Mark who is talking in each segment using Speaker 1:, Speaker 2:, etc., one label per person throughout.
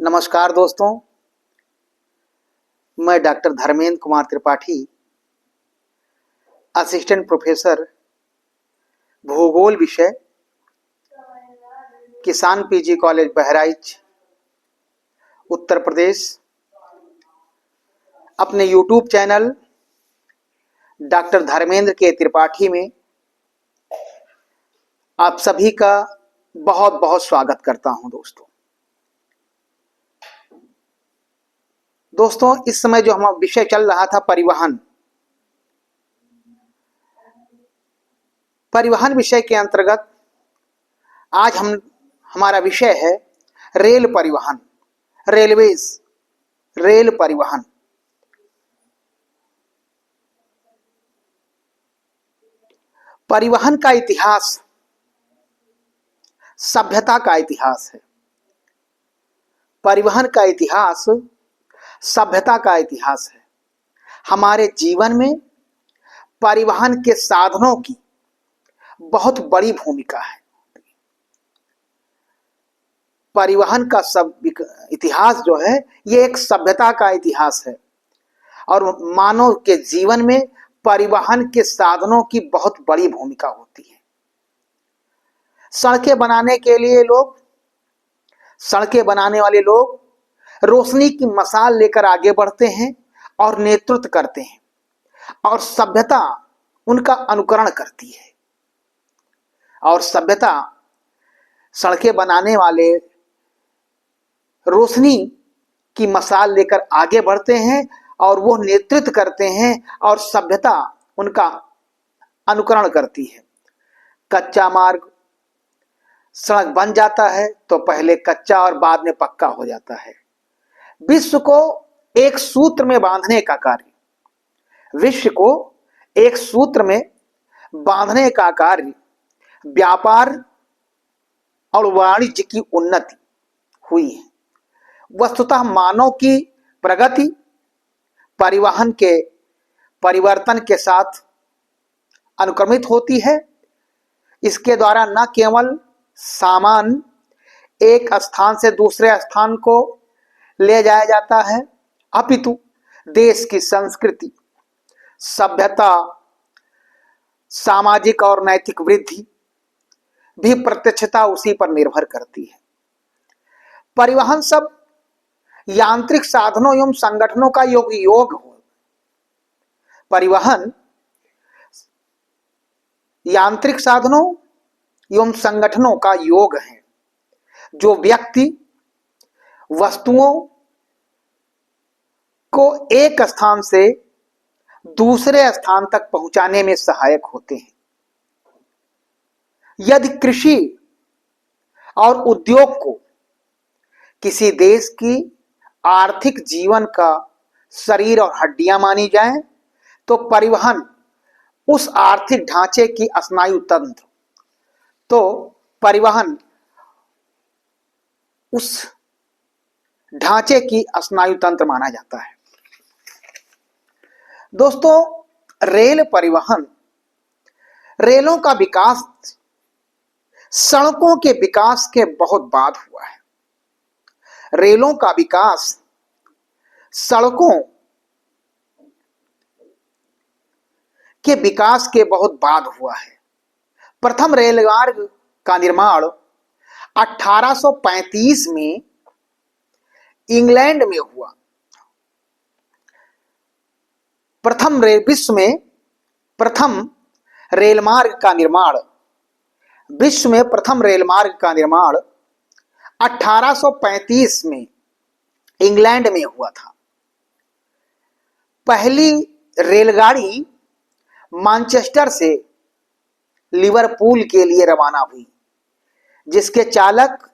Speaker 1: नमस्कार दोस्तों, मैं doctor Dharmendra Kumar Tripathi, assistant professor भूगोल विषय, किसान पीजी कॉलेज बहराइच, उत्तर प्रदेश, अपने यूट्यूब चैनल डॉक्टर धर्मेंद्र के त्रिपाठी में आप सभी का बहुत बहुत स्वागत करता हूं। दोस्तों, इस समय जो हमारा विषय चल रहा था परिवहन विषय के अंतर्गत आज हमारा विषय है रेल परिवहन, रेलवेज, रेल परिवहन। परिवहन का इतिहास सभ्यता का इतिहास है। परिवहन का इतिहास सभ्यता का इतिहास है। हमारे जीवन में परिवहन के साधनों की बहुत बड़ी भूमिका है। परिवहन का सब इतिहास जो है ये एक सभ्यता का इतिहास है और मानव के जीवन में परिवहन के साधनों की बहुत बड़ी भूमिका होती है। सड़कें बनाने वाले लोग रोशनी की मशाल लेकर आगे बढ़ते हैं और नेतृत्व करते हैं और सभ्यता उनका अनुकरण करती है। और सभ्यता सड़कें बनाने वाले रोशनी की मशाल लेकर आगे बढ़ते हैं और वो नेतृत्व करते हैं और सभ्यता उनका अनुकरण करती है। कच्चा मार्ग सड़क बन जाता है तो पहले कच्चा और बाद में पक्का हो जाता है। विश्व को एक सूत्र में बांधने का कार्य, व्यापार और वाणिज्य की उन्नति हुई है। वस्तुतः मानव की प्रगति परिवहन के परिवर्तन के साथ अनुक्रमित होती है। इसके द्वारा न केवल सामान एक स्थान से दूसरे स्थान को ले जाया जाता है, अपितु देश की संस्कृति, सभ्यता, सामाजिक और नैतिक वृद्धि भी प्रत्यक्षता उसी पर निर्भर करती है। परिवहन सब यांत्रिक साधनों एवं संगठनों का योग हो। परिवहन यांत्रिक साधनों एवं संगठनों का योग है जो व्यक्ति वस्तुओं को एक स्थान से दूसरे स्थान तक पहुंचाने में सहायक होते हैं। यदि कृषि और उद्योग को किसी देश की आर्थिक जीवन का शरीर और हड्डियां मानी जाए तो परिवहन उस आर्थिक ढांचे की स्नायु तंत्र, उस ढांचे की स्नायु तंत्र माना जाता है। दोस्तों, रेल परिवहन, रेलों का विकास सड़कों के विकास के बहुत बाद हुआ है। रेलों का विकास सड़कों के विकास के बहुत बाद हुआ है। प्रथम रेलमार्ग का निर्माण 1835 में इंग्लैंड में हुआ। विश्व में प्रथम रेलमार्ग का निर्माण 1835 में इंग्लैंड में हुआ था। पहली रेलगाड़ी मैनचेस्टर से लिवरपूल के लिए रवाना हुई, जिसके चालक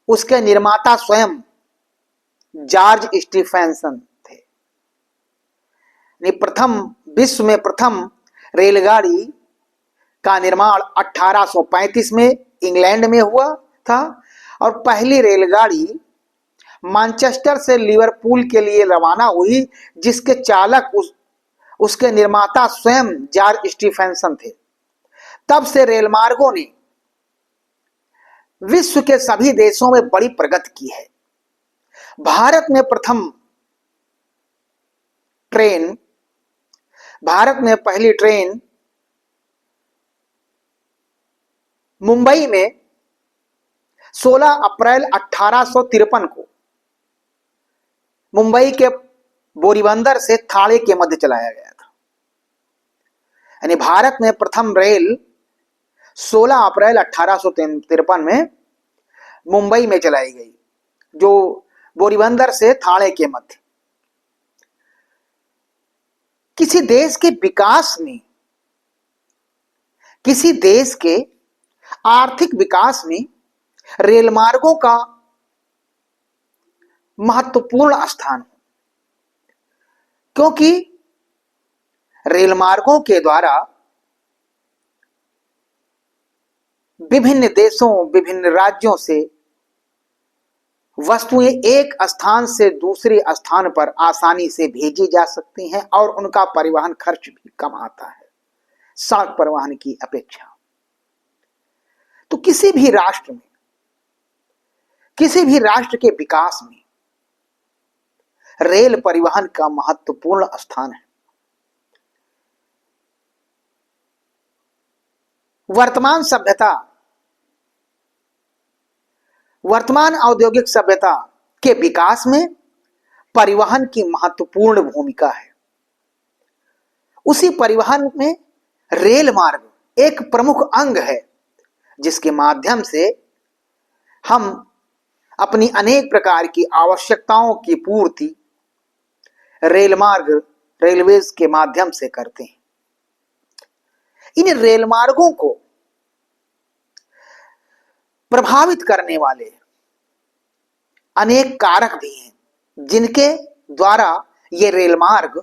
Speaker 1: उसके निर्माता स्वयं जॉर्ज स्टीफेंसन थे। विश्व में प्रथम रेलगाड़ी का निर्माण 1835 में इंग्लैंड में हुआ था और पहली रेलगाड़ी मैनचेस्टर से लिवरपूल के लिए रवाना हुई, जिसके चालक उसके निर्माता स्वयं जॉर्ज स्टीफेंसन थे। तब से रेलमार्गों ने विश्व के सभी देशों में बड़ी प्रगति की है। भारत में प्रथम ट्रेन, भारत में पहली ट्रेन मुंबई में 16 अप्रैल 1853 को मुंबई के बोरीबंदर से थाणे के मध्य चलाया गया था। यानी भारत में प्रथम रेल 16 अप्रैल 1853 में मुंबई में चलाई गई, जो बोरीबंदर से थाणे के मध्य। किसी देश के विकास में, किसी देश के आर्थिक विकास में रेल मार्गों का महत्वपूर्ण स्थान है, क्योंकि रेल मार्गों के द्वारा विभिन्न देशों, विभिन्न राज्यों से वस्तुएं एक स्थान से दूसरे स्थान पर आसानी से भेजी जा सकती हैं और उनका परिवहन खर्च भी कम आता है सड़क परिवहन की अपेक्षा। तो किसी भी राष्ट्र में, किसी भी राष्ट्र के विकास में रेल परिवहन का महत्वपूर्ण स्थान है। वर्तमान सभ्यता, वर्तमान औद्योगिक सभ्यता के विकास में परिवहन की महत्वपूर्ण भूमिका है। उसी परिवहन में रेल मार्ग एक प्रमुख अंग है, जिसके माध्यम से हम अपनी अनेक प्रकार की आवश्यकताओं की पूर्ति रेल मार्ग, रेलवेज के माध्यम से करते हैं। इन रेल मार्गों को प्रभावित करने वाले अनेक कारक भी हैं, जिनके द्वारा ये रेल मार्ग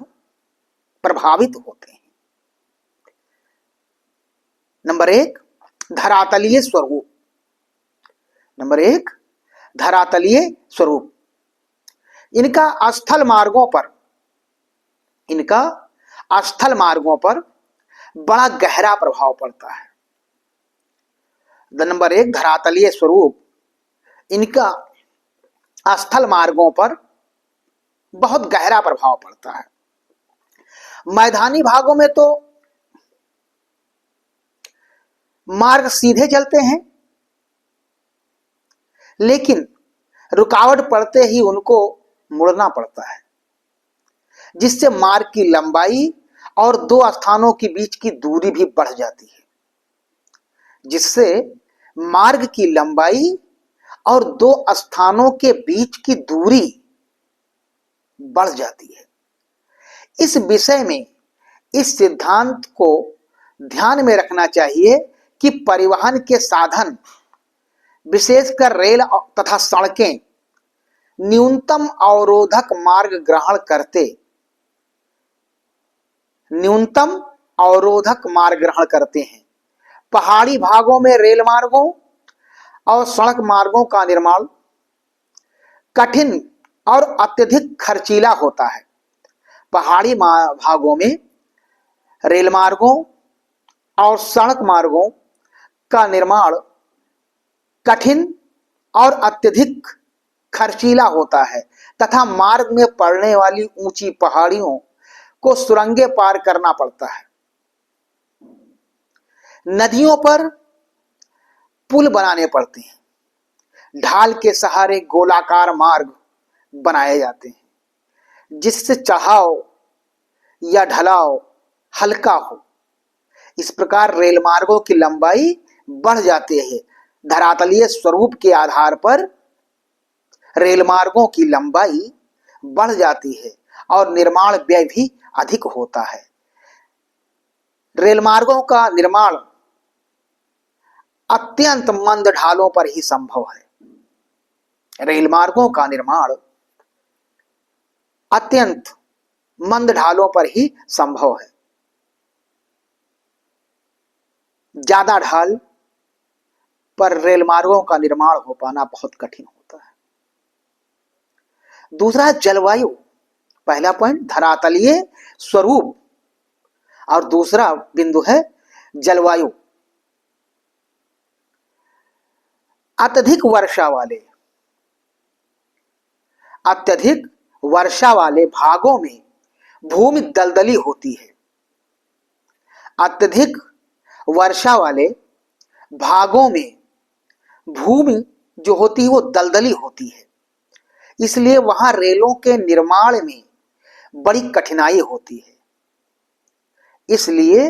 Speaker 1: प्रभावित होते हैं। नंबर 1, धरातलीय स्वरूप। नंबर 1, धरातलीय स्वरूप। इनका स्थल मार्गों पर, इनका स्थल मार्गों पर बड़ा गहरा प्रभाव पड़ता है। नंबर 1, धरातलीय स्वरूप। इनका स्थल मार्गों पर बहुत गहरा प्रभाव पड़ता है। मैदानी भागों में तो मार्ग सीधे चलते हैं, लेकिन रुकावट पड़ते ही उनको मुड़ना पड़ता है, जिससे मार्ग की लंबाई और दो स्थानों के बीच की दूरी भी बढ़ जाती है, जिससे मार्ग की लंबाई और दो स्थानों के बीच की दूरी बढ़ जाती है। इस विषय में इस सिद्धांत को ध्यान में रखना चाहिए कि परिवहन के साधन, विशेषकर रेल तथा सड़कें, न्यूनतम अवरोधक मार्ग ग्रहण करते, न्यूनतम अवरोधक मार्ग ग्रहण करते हैं। पहाड़ी भागों में रेल मार्गों और सड़क मार्गों का निर्माण कठिन और अत्यधिक खर्चीला होता है। पहाड़ी भागों में रेल मार्गों और सड़क मार्गों का निर्माण कठिन और अत्यधिक खर्चीला होता है तथा मार्ग में पड़ने वाली ऊंची पहाड़ियों को सुरंगें पार करना पड़ता है। नदियों पर पुल बनाने पड़ते हैं, ढाल के सहारे गोलाकार मार्ग बनाए जाते हैं, जिससे चढ़ाव या ढलाव हल्का हो। इस प्रकार रेल मार्गों की लंबाई बढ़ जाती है। धरातलीय स्वरूप के आधार पर रेल मार्गों की लंबाई बढ़ जाती है और निर्माण व्यय भी अधिक होता है। रेल मार्गों का निर्माण अत्यंत मंद ढालों पर ही संभव है। रेल मार्गों का निर्माण अत्यंत मंद ढालों पर ही संभव है। ज्यादा ढाल पर रेल मार्गों का निर्माण हो पाना बहुत कठिन होता है। दूसरा, जलवायु। पहला पॉइंट धरातलीय स्वरूप और दूसरा बिंदु है जलवायु। अत्यधिक वर्षा वाले, अत्यधिक वर्षा वाले भागों में भूमि दलदली होती है। अत्यधिक वर्षा वाले भागों में भूमि जो होती है वो दलदली होती है, इसलिए वहां रेलों के निर्माण में बड़ी कठिनाई होती है। इसलिए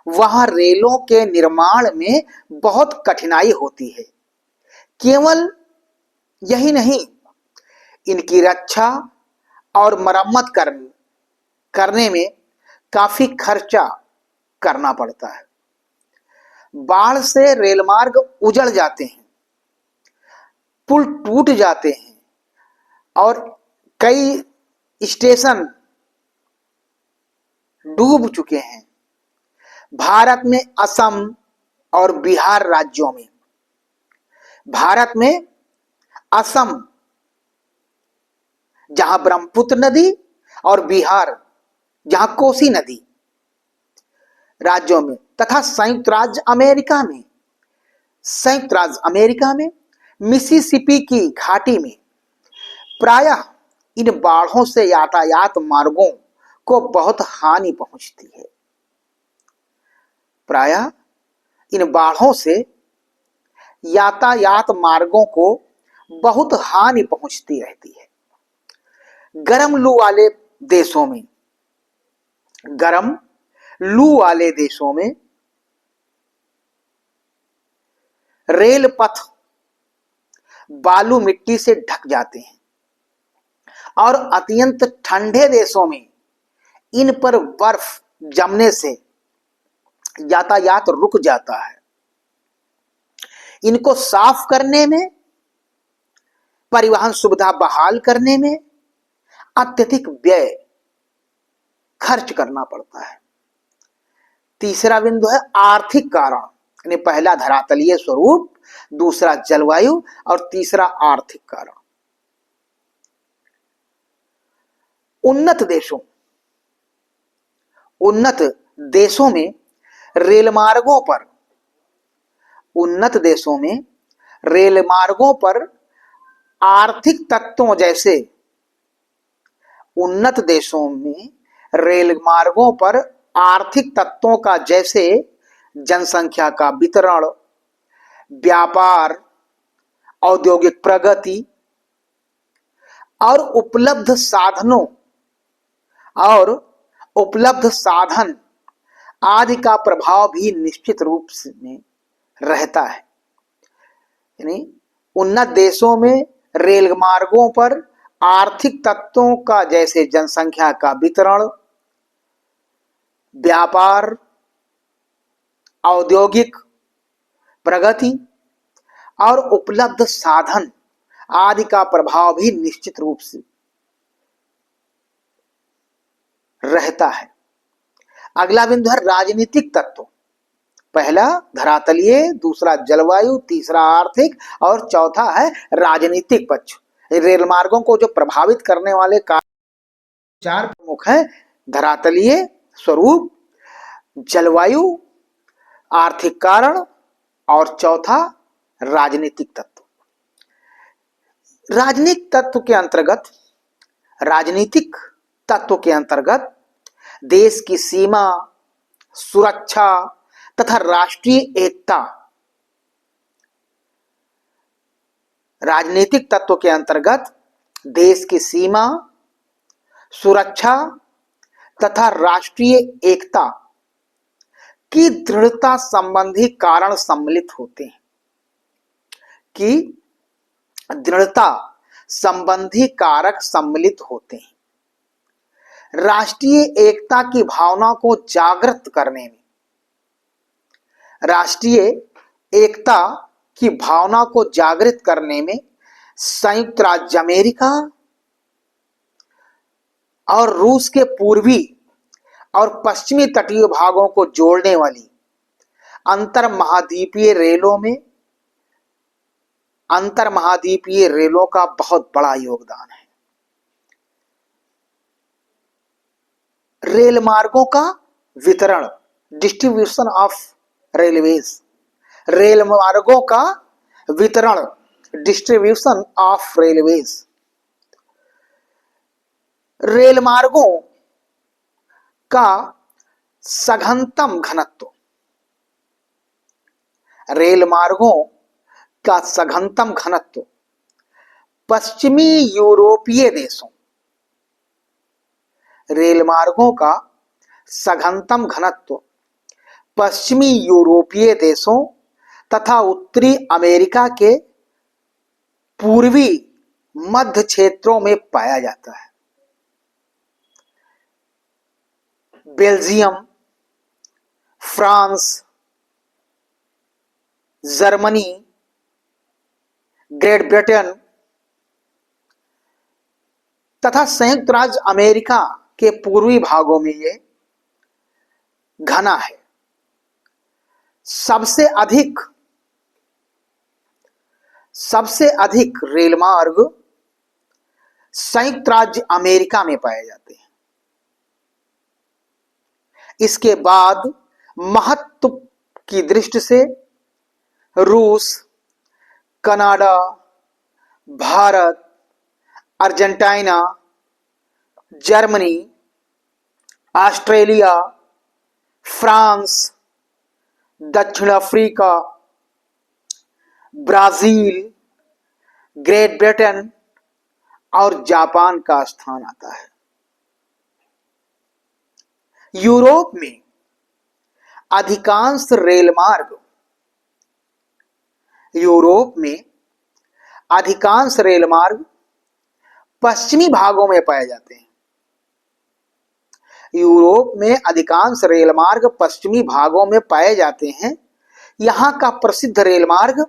Speaker 1: वहां रेलों के निर्माण में बहुत कठिनाई होती है। केवल यही नहीं, इनकी रक्षा और मरम्मत करने में काफी खर्चा करना पड़ता है। बाढ़ से रेलमार्ग उजड़ जाते हैं, पुल टूट जाते हैं और कई स्टेशन डूब चुके हैं। भारत में असम और बिहार राज्यों में, भारत में असम जहां ब्रह्मपुत्र नदी और बिहार जहां कोसी नदी राज्यों में, तथा संयुक्त राज्य अमेरिका में मिसिसिपी की घाटी में प्रायः इन बाढ़ों से यातायात मार्गों को बहुत हानि पहुंचती है। प्रायः इन बाढ़ों से यातायात मार्गों को बहुत हानि पहुंचती रहती है। गर्म लू वाले देशों में रेल पथ बालू मिट्टी से ढक जाते हैं और अत्यंत ठंडे देशों में इन पर बर्फ जमने से यातायात रुक जाता है। इनको साफ करने में, परिवहन सुविधा बहाल करने में अत्यधिक व्यय खर्च करना पड़ता है। तीसरा बिंदु है आर्थिक कारण, यानी पहला धरातलीय स्वरूप, दूसरा जलवायु और तीसरा आर्थिक कारण। उन्नत देशों में रेलमार्गों पर आर्थिक तत्वों जैसे उन्नत देशों में रेलमार्गों पर आर्थिक तत्वों का जैसे जनसंख्या का वितरण, व्यापार, औद्योगिक प्रगति और उपलब्ध साधन आदि का प्रभाव भी निश्चित रूप से रहता है। यानी उन्नत देशों में रेल मार्गों पर आर्थिक तत्वों का जैसे जनसंख्या का वितरण, व्यापार, औद्योगिक प्रगति और उपलब्ध साधन आदि का प्रभाव भी निश्चित रूप से रहता है। अगला बिंदु है राजनीतिक तत्व। पहला धरातलीय, दूसरा जलवायु, तीसरा आर्थिक और चौथा है राजनीतिक पक्ष। रेल मार्गों को जो प्रभावित करने वाले चार प्रमुख हैं: धरातलीय स्वरूप, जलवायु, आर्थिक कारण और चौथा राजनीतिक तत्व। राजनीतिक तत्व के अंतर्गत देश की सीमा, सुरक्षा तथा राष्ट्रीय एकता। राजनीतिक तत्व के अंतर्गत देश की सीमा, सुरक्षा तथा राष्ट्रीय एकता की दृढ़ता संबंधी कारण सम्मिलित होते हैं। राष्ट्रीय एकता की भावना को जागृत करने में, संयुक्त राज्य अमेरिका और रूस के पूर्वी और पश्चिमी तटीय भागों को जोड़ने वाली अंतरमहाद्वीपीय रेलों का बहुत बड़ा योगदान है। रेल मार्गों का वितरण, डिस्ट्रीब्यूशन ऑफ रेलवेज। रेल मार्गों का वितरण, डिस्ट्रीब्यूशन ऑफ रेलवेज। रेल मार्गों का सघनतम घनत्व, रेल मार्गों का सघनतम घनत्व पश्चिमी यूरोपीय देशों, रेल मार्गों का सघनतम घनत्व पश्चिमी यूरोपीय देशों तथा उत्तरी अमेरिका के पूर्वी मध्य क्षेत्रों में पाया जाता है। Belgium, France, Germany, great Britain तथा संयुक्त राज्य अमेरिका के पूर्वी भागों में ये घना है। सबसे अधिक रेल मार्ग संयुक्त राज्य अमेरिका में पाए जाते हैं। इसके बाद महत्व की दृष्टि से रूस, Canada, Bharat, Argentina, Germany, Australia, France, दक्षिण अफ्रीका, ब्राजील, ग्रेट ब्रिटेन और जापान का स्थान आता है। यूरोप में अधिकांश रेल मार्ग, यूरोप में अधिकांश रेल मार्ग पश्चिमी भागों में पाए जाते हैं। यूरोप में अधिकांश रेल मार्ग पश्चिमी भागों में पाए जाते हैं। यहां का प्रसिद्ध रेल मार्ग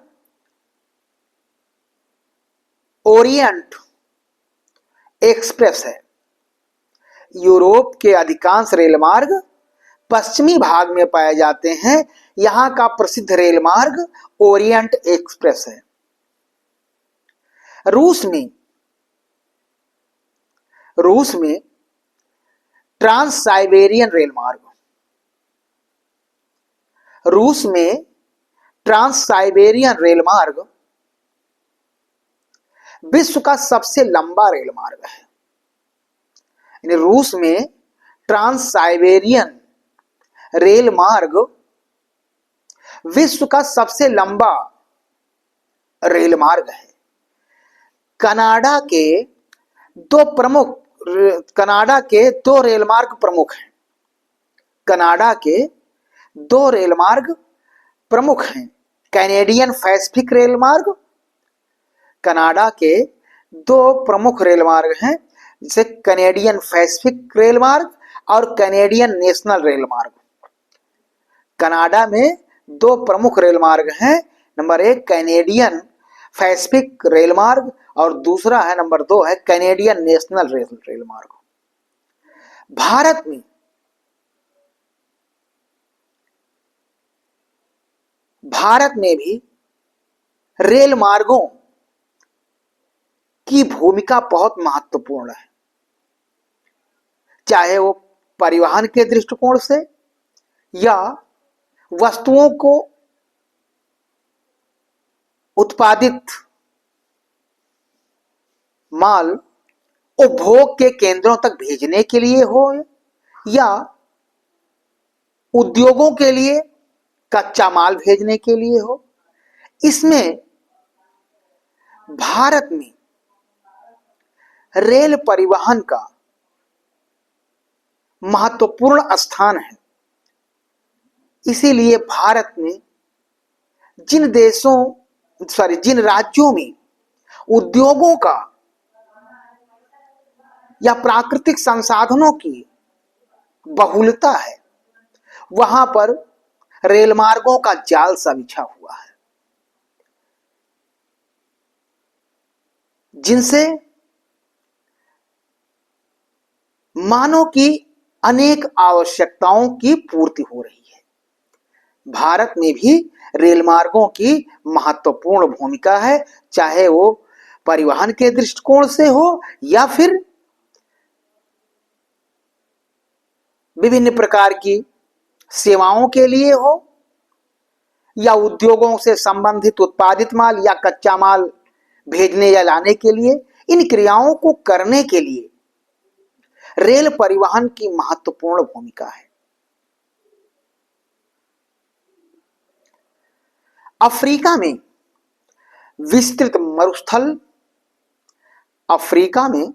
Speaker 1: ओरिएंट एक्सप्रेस है। यूरोप के अधिकांश रेल मार्ग पश्चिमी भाग में पाए जाते हैं। यहां का प्रसिद्ध रेल मार्ग ओरिएंट एक्सप्रेस है। रूस में ट्रांस साइबेरियन रेल मार्ग, रूस में ट्रांस साइबेरियन रेल मार्ग विश्व का सबसे लंबा रेल मार्ग है। यानी रूस में ट्रांस साइबेरियन रेल मार्ग विश्व का सबसे लंबा रेल मार्ग है। कनाडा के दो रेल मार्ग प्रमुख हैं। कनाडा के दो रेल मार्ग प्रमुख हैं। कैनेडियन पैसिफिक रेल मार्ग, कनाडा के दो प्रमुख रेल मार्ग हैं, जैसे कैनेडियन पैसिफिक रेल मार्ग और कैनेडियन नेशनल रेल मार्ग। कनाडा में दो प्रमुख रेल मार्ग हैं। नंबर 1 कैनेडियन पैसिफिक रेल मार्ग और दूसरा है नंबर 2 है कैनेडियन नेशनल रेल मार्ग। भारत में भी रेल मार्गों की भूमिका बहुत महत्वपूर्ण है, चाहे वो परिवहन के दृष्टिकोण से या वस्तुओं को उत्पादित माल उपभोग के केंद्रों तक भेजने के लिए हो या उद्योगों के लिए कच्चा माल भेजने के लिए हो। इसमें भारत में रेल परिवहन का महत्वपूर्ण स्थान है। इसीलिए भारत में जिन राज्यों में उद्योगों का या प्राकृतिक संसाधनों की बहुलता है, वहां पर रेल मार्गों का जाल सा बिछा हुआ है, जिनसे मानव की अनेक आवश्यकताओं की पूर्ति हो रही है। भारत में भी रेल मार्गों की महत्वपूर्ण भूमिका है, चाहे वो परिवहन के दृष्टिकोण से हो या फिर विभिन्न प्रकार की सेवाओं के लिए हो या उद्योगों से संबंधित उत्पादित माल या कच्चा माल भेजने या लाने के लिए। इन क्रियाओं को करने के लिए रेल परिवहन की महत्वपूर्ण भूमिका है। अफ्रीका में विस्तृत मरुस्थल अफ्रीका में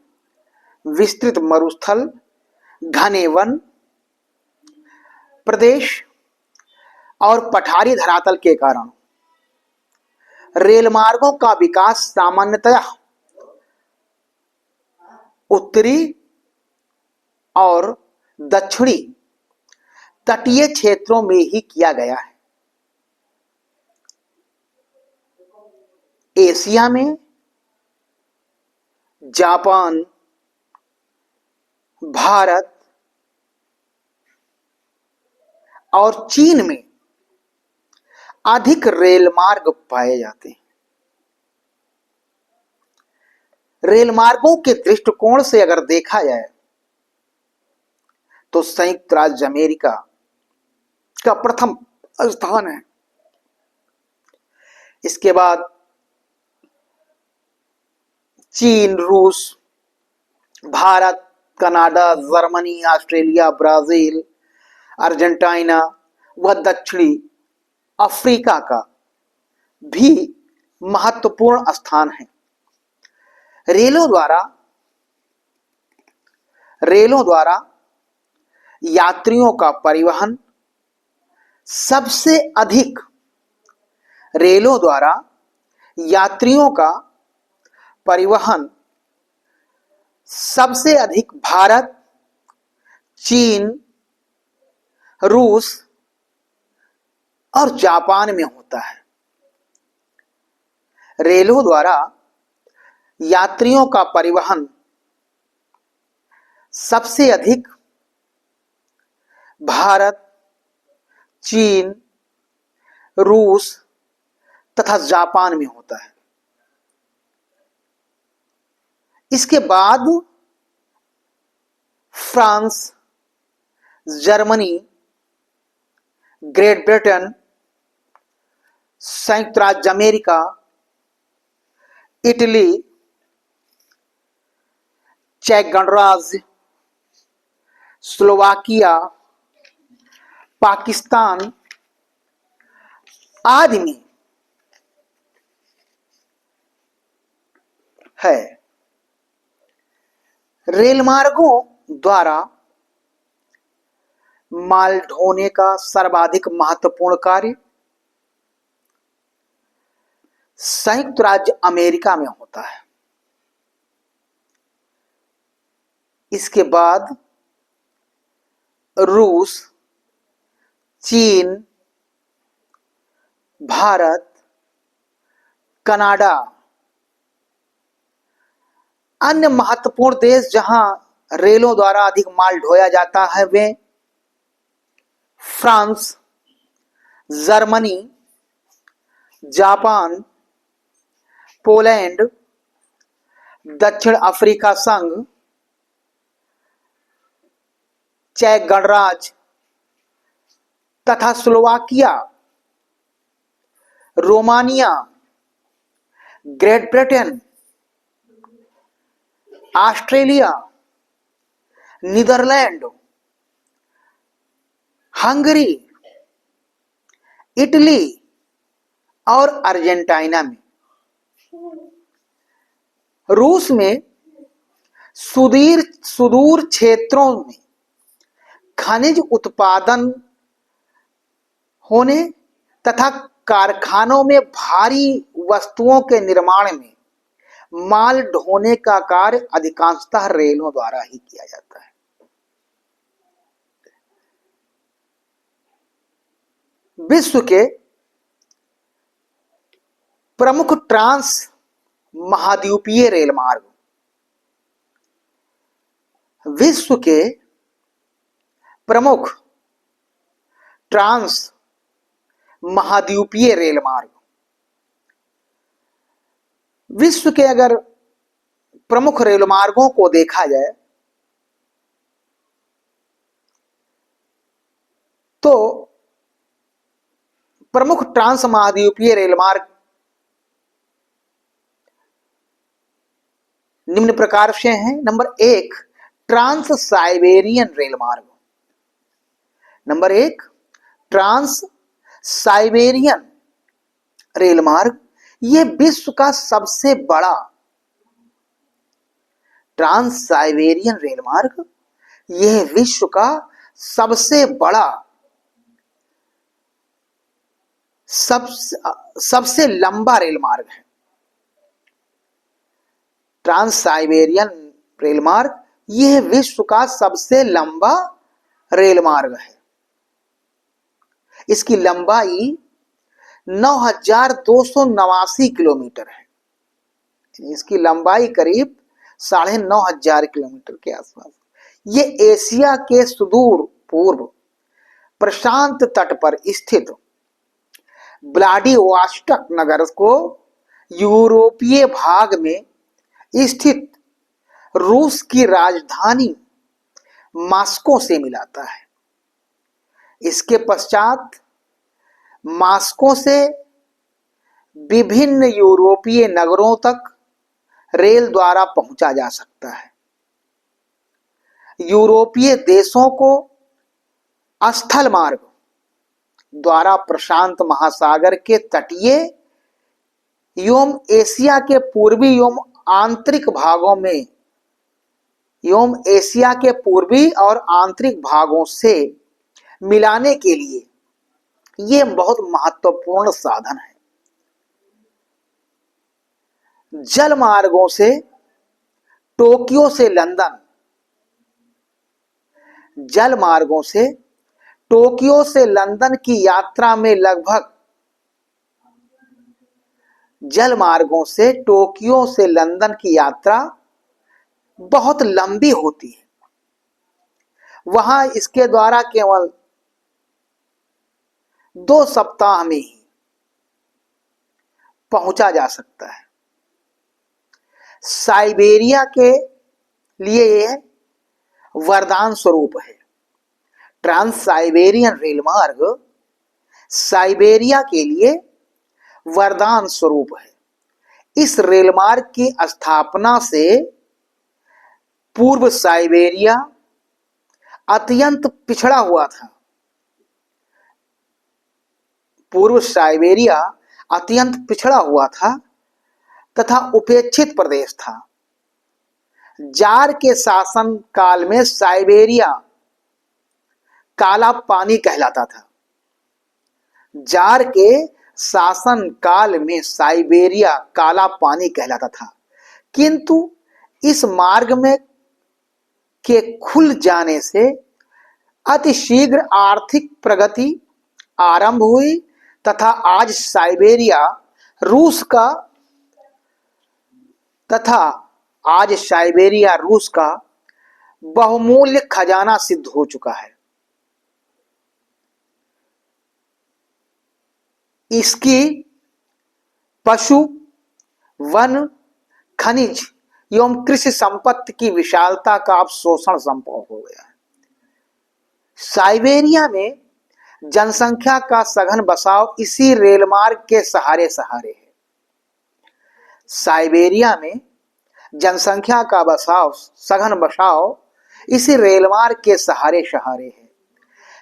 Speaker 1: विस्तृत मरुस्थल, घने वन प्रदेश और पठारी धरातल के कारण रेल मार्गों का विकास सामान्यतया उत्तरी और दक्षिणी तटीय क्षेत्रों में ही किया गया है। एशिया में जापान, भारत और चीन में अधिक रेल मार्ग पाए जाते हैं। रेल मार्गों के दृष्टिकोण से अगर देखा जाए तो संयुक्त राज्य अमेरिका का प्रथम स्थान है। इसके बाद चीन, रूस, Bharat, Canada, Germany, Australia, Brazil, Argentina व दक्षिणी अफ्रीका का भी महत्वपूर्ण स्थान है। रेलों द्वारा यात्रियों का परिवहन सबसे अधिक रेलों द्वारा यात्रियों का परिवहन सबसे अधिक भारत, चीन, रूस और जापान में होता है। रेलों द्वारा यात्रियों का परिवहन सबसे अधिक भारत, चीन, रूस तथा जापान में होता है। इसके बाद फ्रांस, जर्मनी, ग्रेट ब्रिटेन, संयुक्त राज्य अमेरिका, इटली, चेक गणराज्य, स्लोवाकिया, पाकिस्तान आदि में है। रेल मार्गों द्वारा माल ढोने का सर्वाधिक महत्वपूर्ण कार्य संयुक्त राज्य अमेरिका में होता है। इसके बाद रूस, चीन, भारत, कनाडा अन्य महत्वपूर्ण देश जहां रेलों द्वारा अधिक माल ढोया जाता है वे फ्रांस, जर्मनी, जापान, पोलैंड, दक्षिण अफ्रीका संघ, चेक गणराज्य तथा Slovakia, Romania, Great Britain, Australia, Netherland, Hungary, Italy और अर्जेंटीना में। रूस में सुदूर क्षेत्रों में खनिज उत्पादन होने तथा कारखानों में भारी वस्तुओं के निर्माण में माल ढोने का कार्य अधिकांशतः रेलों द्वारा ही किया जाता है। विश्व के प्रमुख ट्रांस महाद्वीपीय रेल मार्ग विश्व के प्रमुख ट्रांस महाद्वीपीय रेल मार्ग विश्व के अगर प्रमुख रेल मार्गों को देखा जाए तो प्रमुख ट्रांस महाद्वीपीय रेल मार्ग निम्न प्रकार से हैं। नंबर 1 ट्रांस साइबेरियन रेल मार्ग। नंबर 1 ट्रांस साइबेरियन रेल मार्ग, यह विश्व का सबसे बड़ा ट्रांस साइबेरियन रेल मार्ग, यह विश्व का सबसे बड़ा सबसे लंबा रेल मार्ग है। ट्रांस साइबेरियन रेल मार्ग यह विश्व का सबसे लंबा रेल मार्ग है। इसकी लंबाई 9,289 किलोमीटर है। इसकी लंबाई करीब 9,500 किलोमीटर के आसपास। ये एशिया के सुदूर पूर्व प्रशांत तट पर स्थित व्लादिवोस्टोक नगर को यूरोपीय भाग में स्थित रूस की राजधानी मॉस्को से मिलाता है। इसके पश्चात मॉस्को से विभिन्न यूरोपीय नगरों तक रेल द्वारा पहुंचा जा सकता है। यूरोपीय देशों को स्थल मार्ग द्वारा प्रशांत महासागर के तटीय एवं एशिया के पूर्वी एवं आंतरिक भागों में एवं एशिया के पूर्वी और आंतरिक भागों से मिलाने के लिए यह बहुत महत्वपूर्ण साधन है। जल मार्गों से टोक्यो से लंदन, जल मार्गों से टोक्यो से लंदन की यात्रा में लगभग जल मार्गों से टोक्यो से लंदन की यात्रा बहुत लंबी होती है। वहां इसके द्वारा केवल 2 सप्ताह में ही पहुंचा जा सकता है। साइबेरिया के लिए यह वरदान स्वरूप है। ट्रांस साइबेरियन रेल मार्ग साइबेरिया के लिए वरदान स्वरूप है। इस रेल मार्ग की स्थापना से पूर्व साइबेरिया अत्यंत पिछड़ा हुआ था। पूर्व साइबेरिया अत्यंत पिछड़ा हुआ था तथा उपेक्षित प्रदेश था। जार के शासन काल में साइबेरिया काला पानी कहलाता था। जार के शासन काल में साइबेरिया काला पानी कहलाता था, किंतु इस मार्ग में के खुल जाने से अतिशीघ्र आर्थिक प्रगति आरंभ हुई तथा आज साइबेरिया रूस का बहुमूल्य खजाना सिद्ध हो चुका है। इसकी पशु, वन, खनिज एवं कृषि संपत्ति की विशालता का अब शोषण संभव हो गया है। साइबेरिया में जनसंख्या का सघन बसाव इसी रेलमार्ग के सहारे है। साइबेरिया में जनसंख्या का सघन बसाव इसी रेलमार्ग के सहारे है।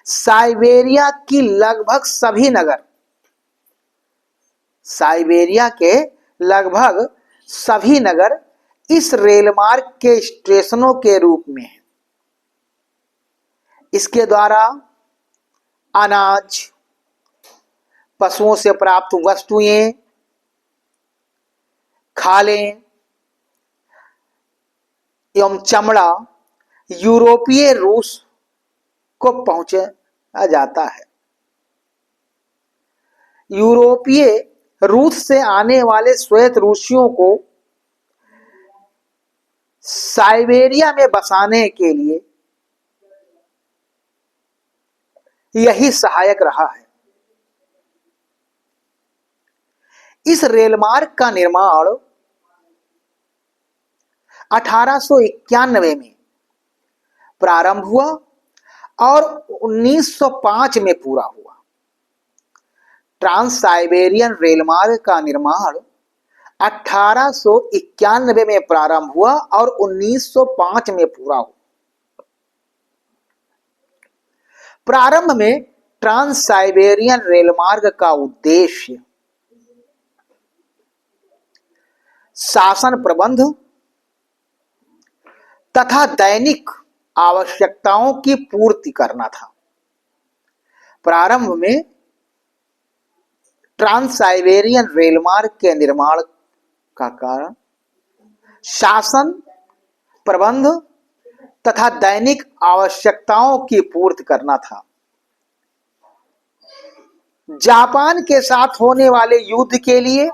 Speaker 1: साइबेरिया की लगभग सभी नगर, साइबेरिया के लगभग सभी नगर इस रेलमार्ग के स्टेशनों के रूप में हैं। इसके द्वारा अनाज, पशुओं से प्राप्त वस्तुएं, खालें एवं चमड़ा यूरोपीय रूस को पहुंचाया जाता है। यूरोपीय रूस से आने वाले श्वेत रूसियों को साइबेरिया में बसाने के लिए यही सहायक रहा है। इस रेलमार्ग का निर्माण 1891 में प्रारंभ हुआ और 1905 में पूरा हुआ। ट्रांस साइबेरियन रेलमार्ग का निर्माण 1891 में प्रारंभ हुआ और 1905 में पूरा हुआ। प्रारंभ में ट्रांस साइबेरियन रेलमार्ग का उद्देश्य शासन प्रबंध तथा दैनिक आवश्यकताओं की पूर्ति करना था। प्रारंभ में ट्रांस साइबेरियन रेलमार्ग के निर्माण का कारण शासन प्रबंध तथा दैनिक आवश्यकताओं की पूर्ति करना था। जापान के साथ होने वाले युद्ध के लिए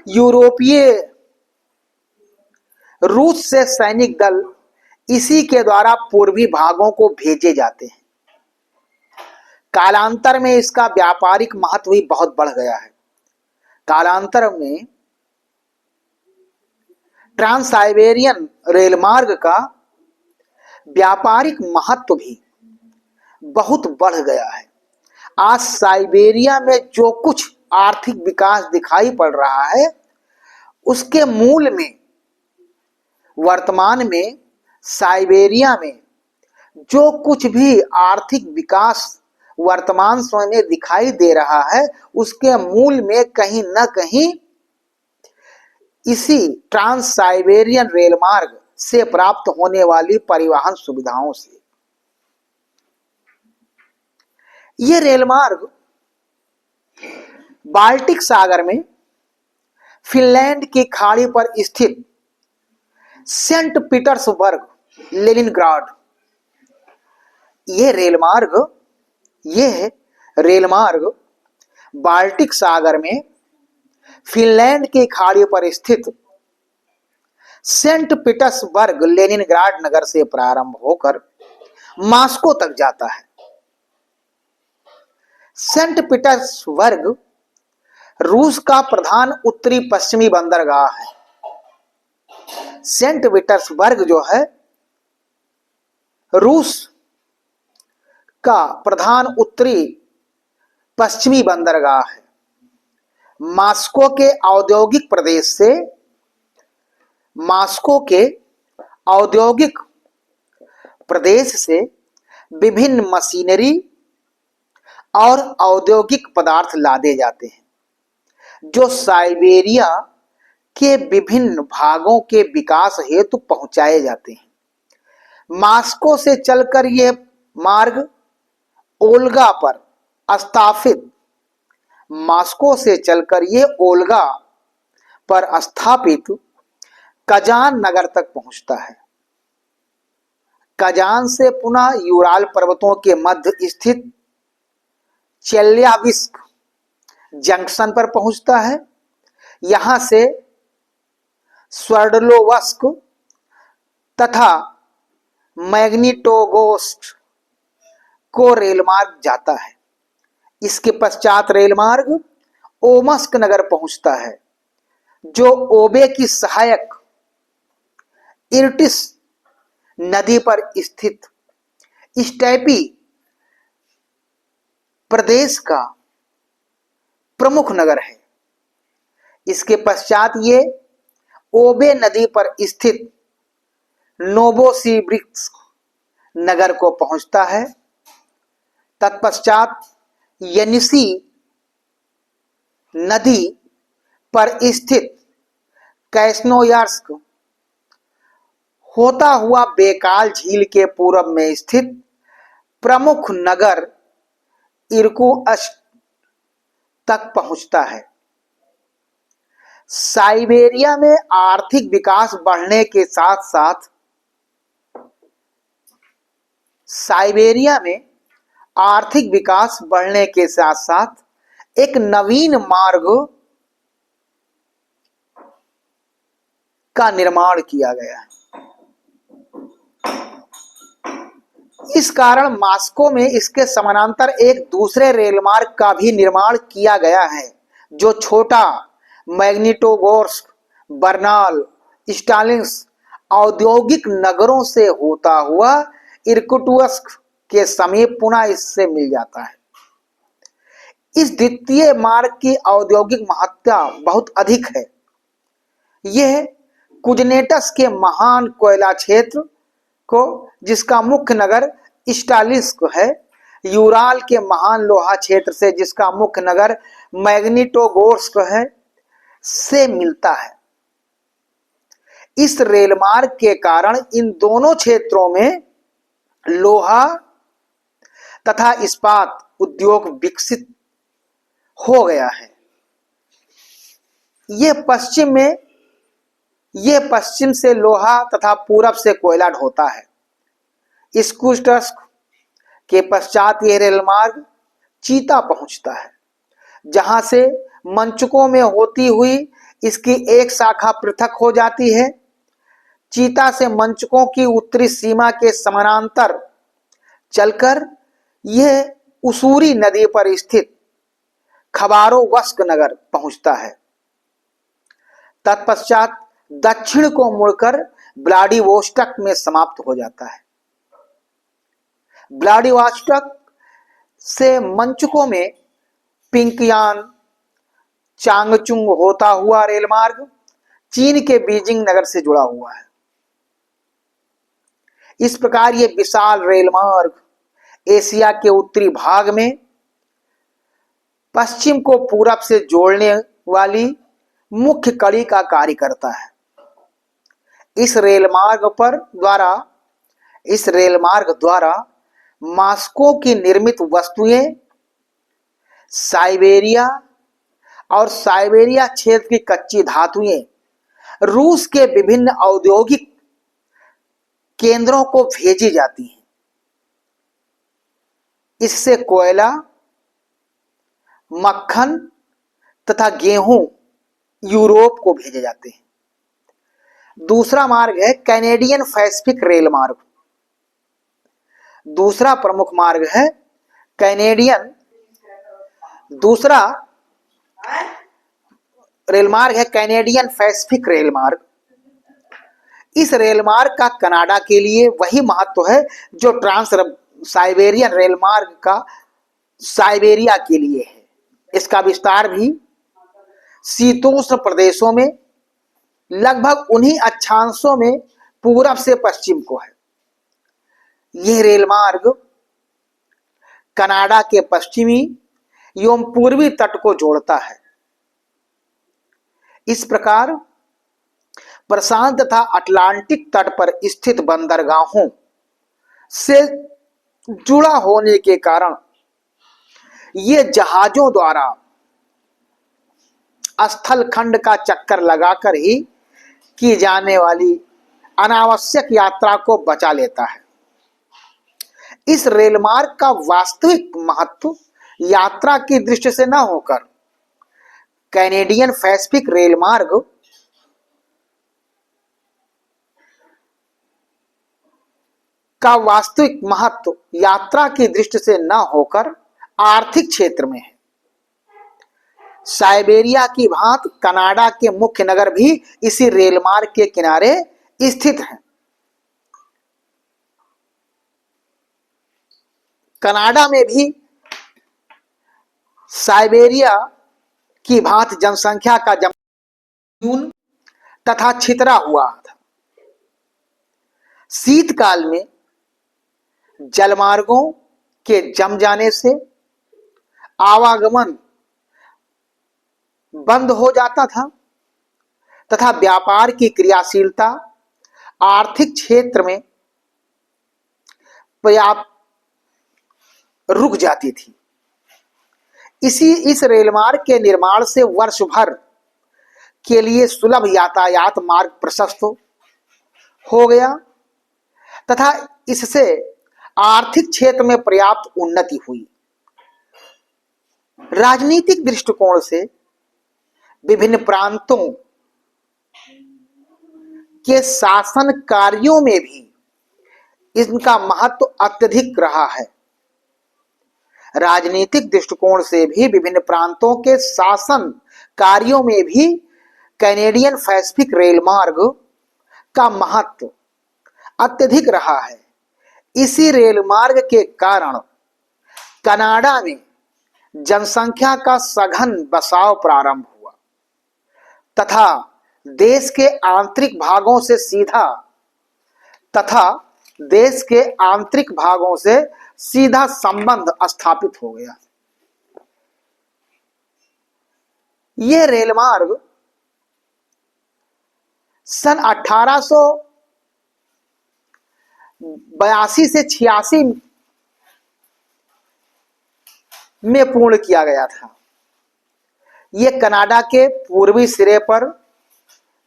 Speaker 1: यूरोपीय रूस से सैनिक दल इसी के द्वारा पूर्वी भागों को भेजे जाते हैं। कालांतर में इसका व्यापारिक महत्व भी बहुत बढ़ गया है। कालांतर में ट्रांस साइबेरियन रेलमार्ग का व्यापारिक महत्व भी बहुत बढ़ गया है। आज साइबेरिया में जो कुछ आर्थिक विकास दिखाई पड़ रहा है, उसके मूल में वर्तमान में साइबेरिया में जो कुछ भी आर्थिक विकास वर्तमान समय में दिखाई दे रहा है, उसके मूल में कहीं न कहीं इसी ट्रांस साइबेरियन रेलमार्ग से प्राप्त होने वाली परिवहन सुविधाओं से। ये रेलमार्ग बाल्टिक सागर में फिनलैंड की खाड़ी पर स्थित सेंट पीटर्सबर्ग, लेनिनग्राड, ये रेलमार्ग बाल्टिक सागर में फिनलैंड की खाड़ी पर स्थित सेंट पीटर्सबर्ग, लेनिनग्राड नगर से प्रारंभ होकर मॉस्को तक जाता है। सेंट पीटर्सबर्ग रूस का प्रधान उत्तरी पश्चिमी बंदरगाह है। सेंट पीटर्सबर्ग जो है रूस का प्रधान उत्तरी पश्चिमी बंदरगाह है। मॉस्को के औद्योगिक प्रदेश से विभिन्न मशीनरी और औद्योगिक पदार्थ लादे जाते हैं, जो साइबेरिया के विभिन्न भागों के विकास हेतु पहुंचाए जाते हैं। मॉस्को से चलकर यह मार्ग ओल्गा पर स्थापित कजान नगर तक पहुंचता है। कजान से पुनः यूराल पर्वतों के मध्य स्थित चेल्याबिस्क जंक्शन पर पहुंचता है। यहां से स्वर्डलोवस्क तथा मैग्निटोगोर्स्क को रेलमार्ग जाता है। इसके पश्चात रेलमार्ग ओमस्क नगर पहुंचता है, जो ओबे की सहायक इर्टिस नदी पर स्थित स्टेपी प्रदेश का प्रमुख नगर है। इसके पश्चात ये ओबे नदी पर स्थित नोवोसिबिर्स्क नगर को पहुंचता है। तत्पश्चात येनिसी नदी पर स्थित कैस्नोयार्स्क होता हुआ बेकाल झील के पूर्व में स्थित प्रमुख नगर इर्कुत्स्क तक पहुंचता है। साइबेरिया में आर्थिक विकास बढ़ने के साथ साथ एक नवीन मार्ग का निर्माण किया गया है। इस कारण मॉस्को में इसके समानांतर एक दूसरे रेलमार्ग का भी निर्माण किया गया है, जो छोटा मैग्निटोगोर्स्क, बर्नाल, स्टालिंस्क औद्योगिक नगरों से होता हुआ इर्कुत्स्क के समीप पुनः इससे मिल जाता है। इस द्वितीय मार्ग की औद्योगिक महत्ता बहुत अधिक है। यह कुजनेटस के महान कोयला क्षेत्र को, जिसका मुख्य नगर स्टालिस्क है, यूराल के महान लोहा क्षेत्र से, जिसका मुख्य नगर मैग्निटोगोर्स्क है, से मिलता है। इस रेलमार्ग के कारण इन दोनों क्षेत्रों में लोहा तथा इस्पात उद्योग विकसित हो गया है। ये पश्चिम से लोहा तथा पूरब से कोयला ढोता है। इर्कुत्स्क के पश्चात यह रेलमार्ग चीता पहुंचता है, जहां से मंचकों में होती हुई इसकी एक शाखा पृथक हो जाती है। चीता से मंचकों की उत्तरी सीमा के समानांतर चलकर यह उसूरी नदी पर स्थित खबारोवस्क नगर पहुंचता है। तत्पश्चात दक्षिण को मुड़कर व्लादिवोस्टॉक में समाप्त हो जाता है। व्लादिवोस्टॉक से मंचकों में पिंकयान, चांगचुंग होता हुआ रेलमार्ग चीन के बीजिंग नगर से जुड़ा हुआ है। इस प्रकार ये विशाल रेलमार्ग एशिया के उत्तरी भाग में पश्चिम को पूरब से जोड़ने वाली मुख्य कड़ी का कार्य करता है। इस रेलमार्ग द्वारा मॉस्को की निर्मित वस्तुएं साइबेरिया और साइबेरिया क्षेत्र की कच्ची धातुएं रूस के विभिन्न औद्योगिक केंद्रों को भेजी जाती हैं। इससे कोयला, मक्खन तथा गेहूं यूरोप को भेजे जाते हैं। दूसरा मार्ग है कैनेडियन पैसिफिक रेल मार्ग। दूसरा प्रमुख मार्ग है दूसरा रेलमार्ग है कैनेडियन पैसिफिक रेलमार्ग। इस रेलमार्ग का कनाडा के लिए वही महत्व है जो ट्रांस साइबेरियन रेलमार्ग का साइबेरिया के लिए है। इसका विस्तार भी शीतोष्ण प्रदेशों में लगभग उन्हीं अक्षांशों में पूरब से पश्चिम को है। यह रेलमार्ग कनाडा के पश्चिमी एवं पूर्वी तट को जोड़ता है। इस प्रकार प्रशांत तथा अटलांटिक तट पर स्थित बंदरगाहों से जुड़ा होने के कारण ये जहाजों द्वारा स्थल खंड का चक्कर लगाकर ही की जाने वाली अनावश्यक यात्रा को बचा लेता है। इस रेलमार्ग का वास्तविक महत्व यात्रा की दृष्टि से न होकर कैनेडियन पैसिफिक रेलमार्ग का वास्तविक महत्व यात्रा की दृष्टि से न होकर आर्थिक क्षेत्र में है। साइबेरिया की भांति कनाडा के मुख्य नगर भी इसी रेलमार्ग के किनारे स्थित हैं। कनाडा में भी साइबेरिया की भांति जनसंख्या का न्यून तथा छितरा हुआ था। शीतकाल में जलमार्गों के जम जाने से आवागमन बंद हो जाता था तथा व्यापार की क्रियाशीलता आर्थिक क्षेत्र में पर्याप्त रुक जाती थी। इस रेलमार्ग के निर्माण से वर्ष भर के लिए सुलभ यातायात मार्ग प्रशस्त हो गया तथा इससे आर्थिक क्षेत्र में पर्याप्त उन्नति हुई। राजनीतिक दृष्टिकोण से विभिन्न प्रांतों के शासन कार्यों में भी इनका महत्व अत्यधिक रहा है। राजनीतिक दृष्टिकोण से भी विभिन्न प्रांतों के शासन कार्यों में भी कैनेडियन पैसिफिक रेलमार्ग का महत्व अत्यधिक रहा है। इसी रेलमार्ग के कारण कनाडा में जनसंख्या का सघन बसाव प्रारंभ हुआ तथा देश के आंतरिक भागों से सीधा तथा देश के आंतरिक भागों से सीधा संबंध स्थापित हो गया। यह रेल मार्ग सन 1882 से 86 में पूर्ण किया गया था। यह कनाडा के पूर्वी सिरे पर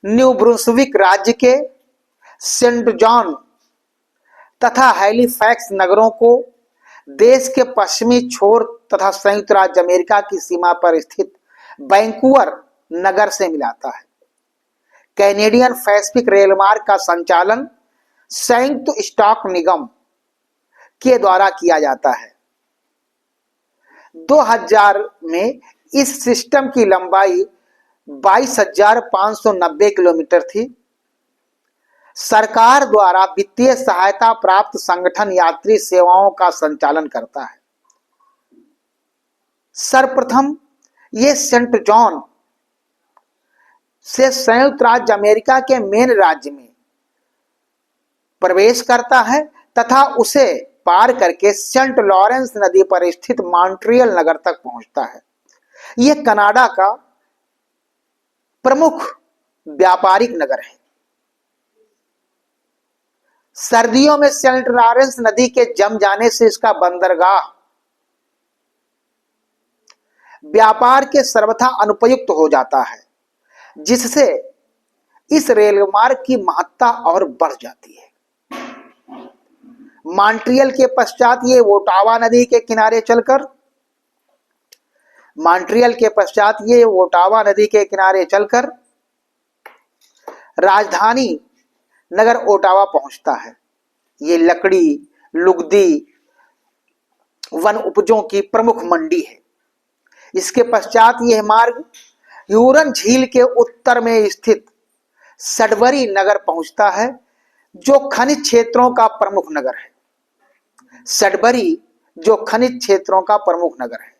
Speaker 1: न्यू ब्रुंसविक राज्य के सेंट जॉन तथा हैलिफैक्स नगरों को देश के पश्चिमी छोर तथा संयुक्त राज्य अमेरिका की सीमा पर स्थित वैंकूवर नगर से मिलाता है। कैनेडियन पैसिफिक रेलमार्ग का संचालन संयुक्त स्टॉक निगम के द्वारा किया जाता है। 2000 में इस सिस्टम की लंबाई 22,590 किलोमीटर थी। सरकार द्वारा वित्तीय सहायता प्राप्त संगठन यात्री सेवाओं का संचालन करता है। सर्वप्रथम ये सेंट जॉन से संयुक्त राज्य अमेरिका के मेन राज्य में प्रवेश करता है तथा उसे पार करके सेंट लॉरेंस नदी पर स्थित मॉन्ट्रियल नगर तक पहुंचता है। यह कनाडा का प्रमुख व्यापारिक नगर है। सर्दियों में सेंट लॉरेंस नदी के जम जाने से इसका बंदरगाह व्यापार के सर्वथा अनुपयुक्त हो जाता है, जिससे इस रेलमार्ग की महत्ता और बढ़ जाती है। मॉन्ट्रियल के पश्चात ये ओटावा नदी के किनारे चलकर राजधानी नगर ओटावा पहुंचता है। ये लकड़ी, लुगदी, वन उपजों की प्रमुख मंडी है। इसके पश्चात यह मार्ग ह्यूरन झील के उत्तर में स्थित सडबरी नगर पहुंचता है, जो खनिज क्षेत्रों का प्रमुख नगर है। सडबरी जो खनिज क्षेत्रों का प्रमुख नगर है,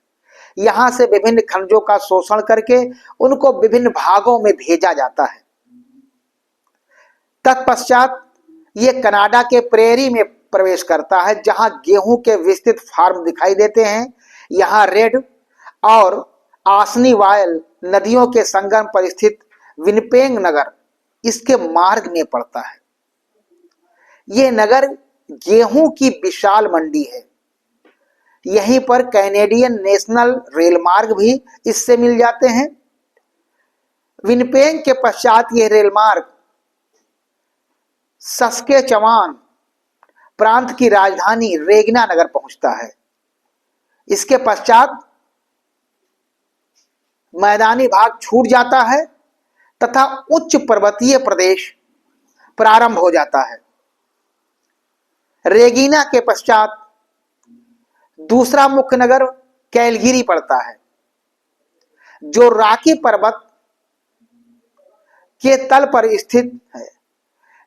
Speaker 1: यहां से विभिन्न खनिजों का शोषण करके उनको विभिन्न भागों में भेजा जाता है। तत्पश्चात ये कनाडा के प्रेरी में प्रवेश करता है, जहां गेहूं के विस्तृत फार्म दिखाई देते हैं। यहां रेड और आसनीवायल नदियों के संगम पर स्थित विनिपेग नगर इसके मार्ग में पड़ता है। यह नगर गेहूं की विशाल मंडी है। यहीं पर कैनेडियन नेशनल रेलमार्ग भी इससे मिल जाते हैं। विनिपेग के पश्चात यह रेलमार्ग सस्केचवान प्रांत की राजधानी रेगना नगर पहुंचता है। इसके पश्चात मैदानी भाग छूट जाता है तथा उच्च पर्वतीय प्रदेश प्रारंभ हो जाता है। रेगिना के पश्चात दूसरा मुख्य नगर कैलगरी पड़ता है, जो रॉकी पर्वत के तल पर स्थित है।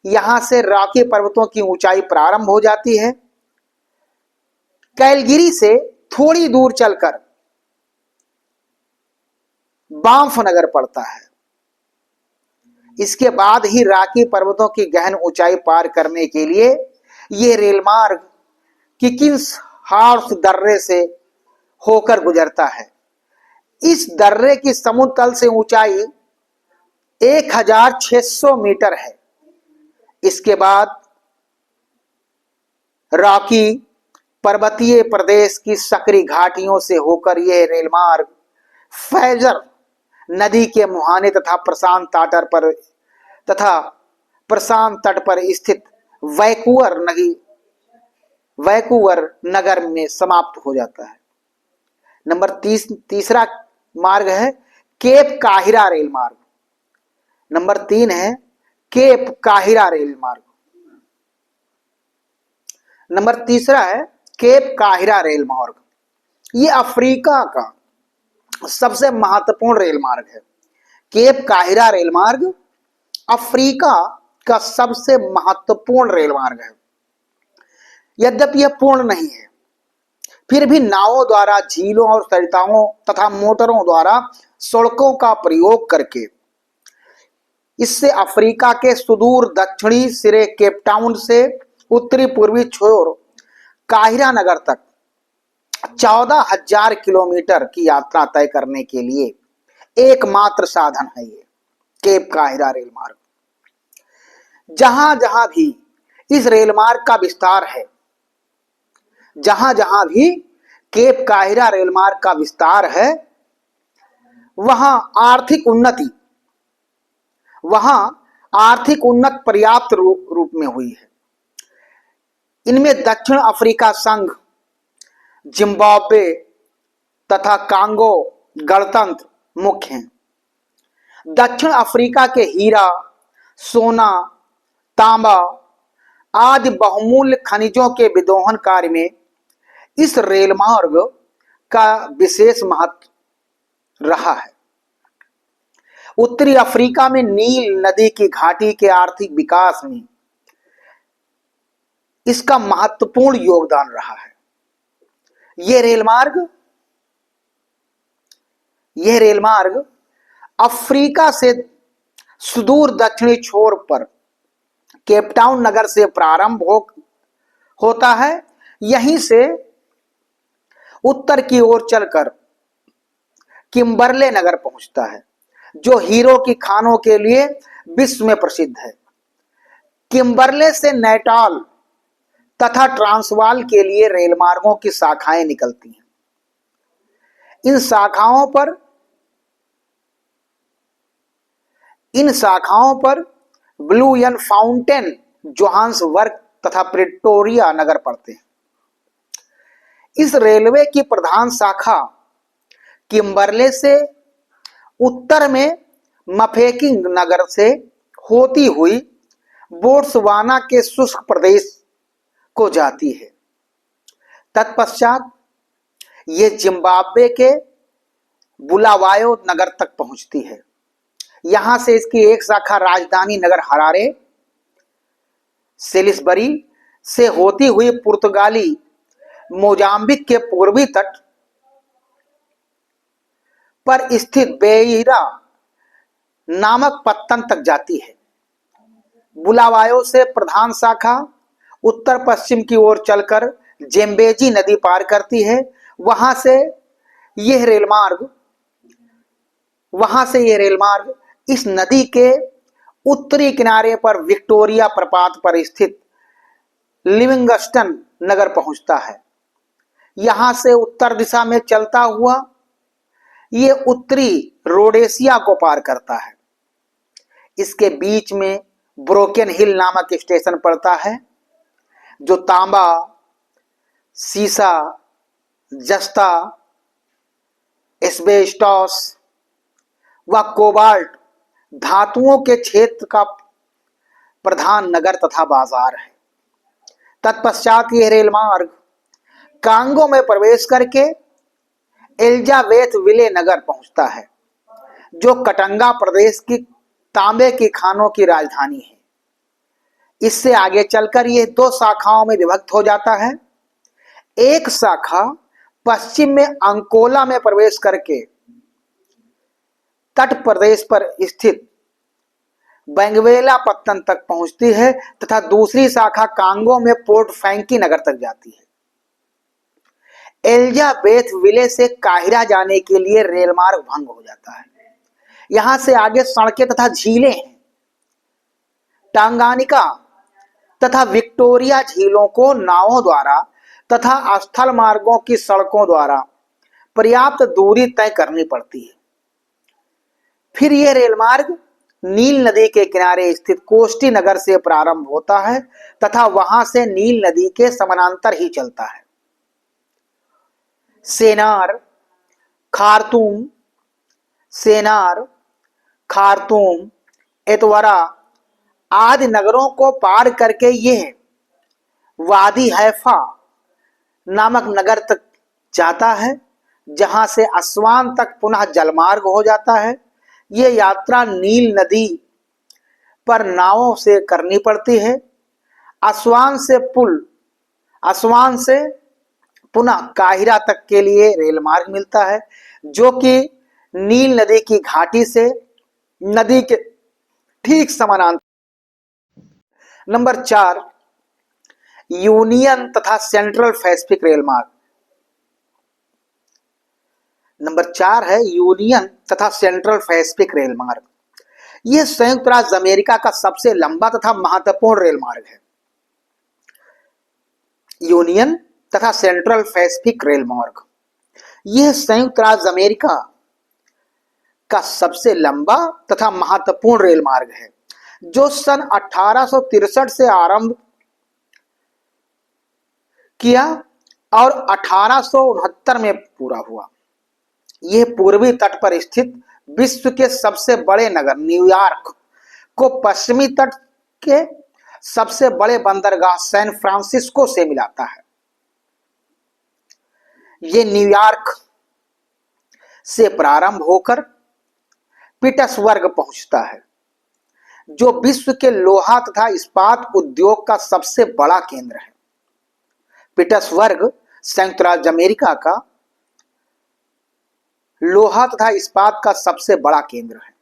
Speaker 1: यहां से रॉकी पर्वतों की ऊंचाई प्रारंभ हो जाती है। कैलगरी से थोड़ी दूर चलकर बांफ नगर पड़ता है। इसके बाद ही रॉकी पर्वतों की गहन ऊंचाई पार करने के लिए यह रेलमार्ग किकिंस हार्स दर्रे से होकर गुजरता है। इस दर्रे की समुद्र तल से ऊंचाई 1600 मीटर है। इसके बाद रॉकी पर्वतीय प्रदेश की सकरी घाटियों से होकर यह रेलमार्ग फैजर नदी के मुहाने तथा प्रशांत तट पर स्थित वैंकूवर नगर में समाप्त हो जाता है। नंबर तीसरा मार्ग है केप काहिरा रेल मार्ग। नंबर 3 है केप काहिरा रेल मार्ग। नंबर तीसरा है केप काहिरा रेल मार्ग। ये अफ्रीका का सबसे महत्वपूर्ण रेल मार्ग है। केप काहिरा रेल मार्ग अफ्रीका का सबसे महत्वपूर्ण रेल मार्ग है। यद्यपि यह पूर्ण नहीं है, फिर भी नावों द्वारा झीलों और सरिताओं तथा मोटरों द्वारा सड़कों का प्रयोग करके इससे अफ्रीका के सुदूर दक्षिणी सिरे केपटाउन से उत्तरी पूर्वी छोर काहिरा नगर तक 14,000 किलोमीटर की यात्रा तय करने के लिए एकमात्र साधन है ये केप काहिरा रेल मार्ग। जहां जहां भी इस रेल मार्ग का विस्तार है, जहां जहां भी केप काहिरा रेल मार्ग का विस्तार है, वहां आर्थिक उन्नति, वहां आर्थिक उन्नति पर्याप्त रूप में हुई है। इनमें दक्षिण अफ्रीका संघ, जिम्बाब्वे तथा कांगो गणतंत्र मुख्य हैं। दक्षिण अफ्रीका के हीरा, सोना, तांबा आदि बहुमूल्य खनिजों के विदोहन कार्य में इस रेल मार्ग का विशेष महत्व रहा है। उत्तरी अफ्रीका में नील नदी की घाटी के आर्थिक विकास में इसका महत्वपूर्ण योगदान रहा है। यह रेल मार्ग अफ्रीका से सुदूर दक्षिणी छोर पर केपटाउन नगर से प्रारंभ होता है। यहीं से उत्तर की ओर चलकर किम्बरले नगर पहुंचता है, जो हीरो की खानों के लिए विश्व में प्रसिद्ध है। किम्बरले से नैटाल तथा ट्रांसवाल के लिए रेल मार्गों की शाखाएं निकलती हैं। इन शाखाओं पर ब्लूयन फाउंटेन, जोहान्सबर्ग तथा प्रिटोरिया नगर पड़ते हैं। इस रेलवे की प्रधान शाखा किम्बरले से उत्तर में मफेकिंग नगर से होती हुई बोट्सवाना के शुष्क प्रदेश को जाती है। तत्पश्चात ये जिम्बाब्वे के बुलावायो नगर तक पहुंचती है। यहां से इसकी एक शाखा राजधानी नगर हरारे सेलिसबरी से होती हुई पुर्तगाली मोजाम्बिक के पूर्वी तट पर स्थित बेइरा नामक पत्तन तक जाती है। बुलावायो से प्रधान शाखा उत्तर पश्चिम की ओर चलकर जेम्बेजी नदी पार करती है। वहां से यह रेल मार्ग इस नदी के उत्तरी किनारे पर विक्टोरिया प्रपात पर स्थित लिविंगस्टन नगर पहुंचता है। यहां से उत्तर दिशा में चलता हुआ यह उत्तरी रोडेशिया को पार करता है। इसके बीच में ब्रोकन हिल नामक स्टेशन पड़ता है, जो तांबा, सीसा, जस्ता, एस्बेस्टॉस व कोबाल्ट धातुओं के क्षेत्र का प्रधान नगर तथा बाजार है। तत्पश्चात यह रेल मार्ग कांगो में प्रवेश करके एलिजाबेथ विले नगर पहुंचता है, जो कटंगा प्रदेश की तांबे की खानों की राजधानी है। इससे आगे चलकर यह दो शाखाओं में विभक्त हो जाता है। एक शाखा पश्चिम में अंकोला में प्रवेश करके तट प्रदेश पर स्थित बैंगवेला पत्तन तक पहुंचती है तथा दूसरी शाखा कांगो में पोर्ट फ्रैंकी नगर तक जाती है। एलिजाबेथ विले से काहिरा जाने के लिए रेल मार्ग भंग हो जाता है। यहां से आगे सड़कें तथा झीलें हैं। टांगानिका तथा विक्टोरिया झीलों को नावों द्वारा तथा स्थल मार्गों की सड़कों द्वारा पर्याप्त दूरी तय करनी पड़ती है। फिर यह रेल मार्ग नील नदी के किनारे स्थित कोष्टी नगर से प्रारंभ होता है तथा वहां से नील नदी के समानांतर ही चलता है। सेनार, खार्तूम, एतवरा आदि नगरों को पार करके यह वादी हैफा नामक नगर तक जाता है, जहां से अस्वान तक पुनः जलमार्ग हो जाता है। यह यात्रा नील नदी पर नावों से करनी पड़ती है। अस्वान से पुनः काहिरा तक के लिए रेल मार्ग मिलता है, जो कि नील नदी की घाटी से नदी के ठीक समानांतर। नंबर 4, यूनियन तथा सेंट्रल पैसिफिक रेल मार्ग। नंबर 4 है यूनियन तथा सेंट्रल पैसिफिक रेल मार्ग। यह संयुक्त राज्य अमेरिका का सबसे लंबा तथा महत्वपूर्ण रेल मार्ग है। यूनियन तथा सेंट्रल पैसिफिक रेल मार्ग यह संयुक्त राज्य अमेरिका का सबसे लंबा तथा महत्वपूर्ण रेल मार्ग है, जो सन 1863 से आरंभ किया और 1869 में पूरा हुआ। यह पूर्वी तट पर स्थित विश्व के सबसे बड़े नगर न्यूयॉर्क को पश्चिमी तट के सबसे बड़े बंदरगाह सैन फ्रांसिस्को से मिलाता है। यह न्यूयॉर्क से प्रारंभ होकर पीटर्सबर्ग पहुंचता है, जो विश्व के लोहा तथा इस्पात उद्योग का सबसे बड़ा केंद्र है। पीटर्सबर्ग संयुक्त राज्य अमेरिका का लोहा तथा इस्पात का सबसे बड़ा केंद्र है।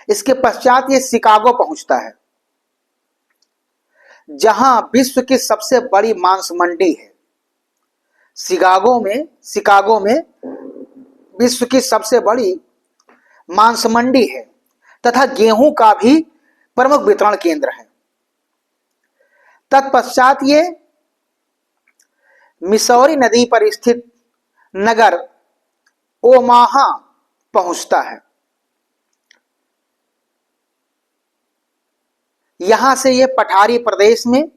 Speaker 1: इसके पश्चात ये शिकागो पहुंचता है, जहां विश्व की सबसे बड़ी मांस मंडी है। शिकागो में विश्व की सबसे बड़ी मांस मंडी है तथा गेहूं का भी प्रमुख वितरण केंद्र है। तत्पश्चात ये मिसौरी नदी पर स्थित नगर ओमाहा पहुंचता है। यहां से यह पठारी प्रदेश में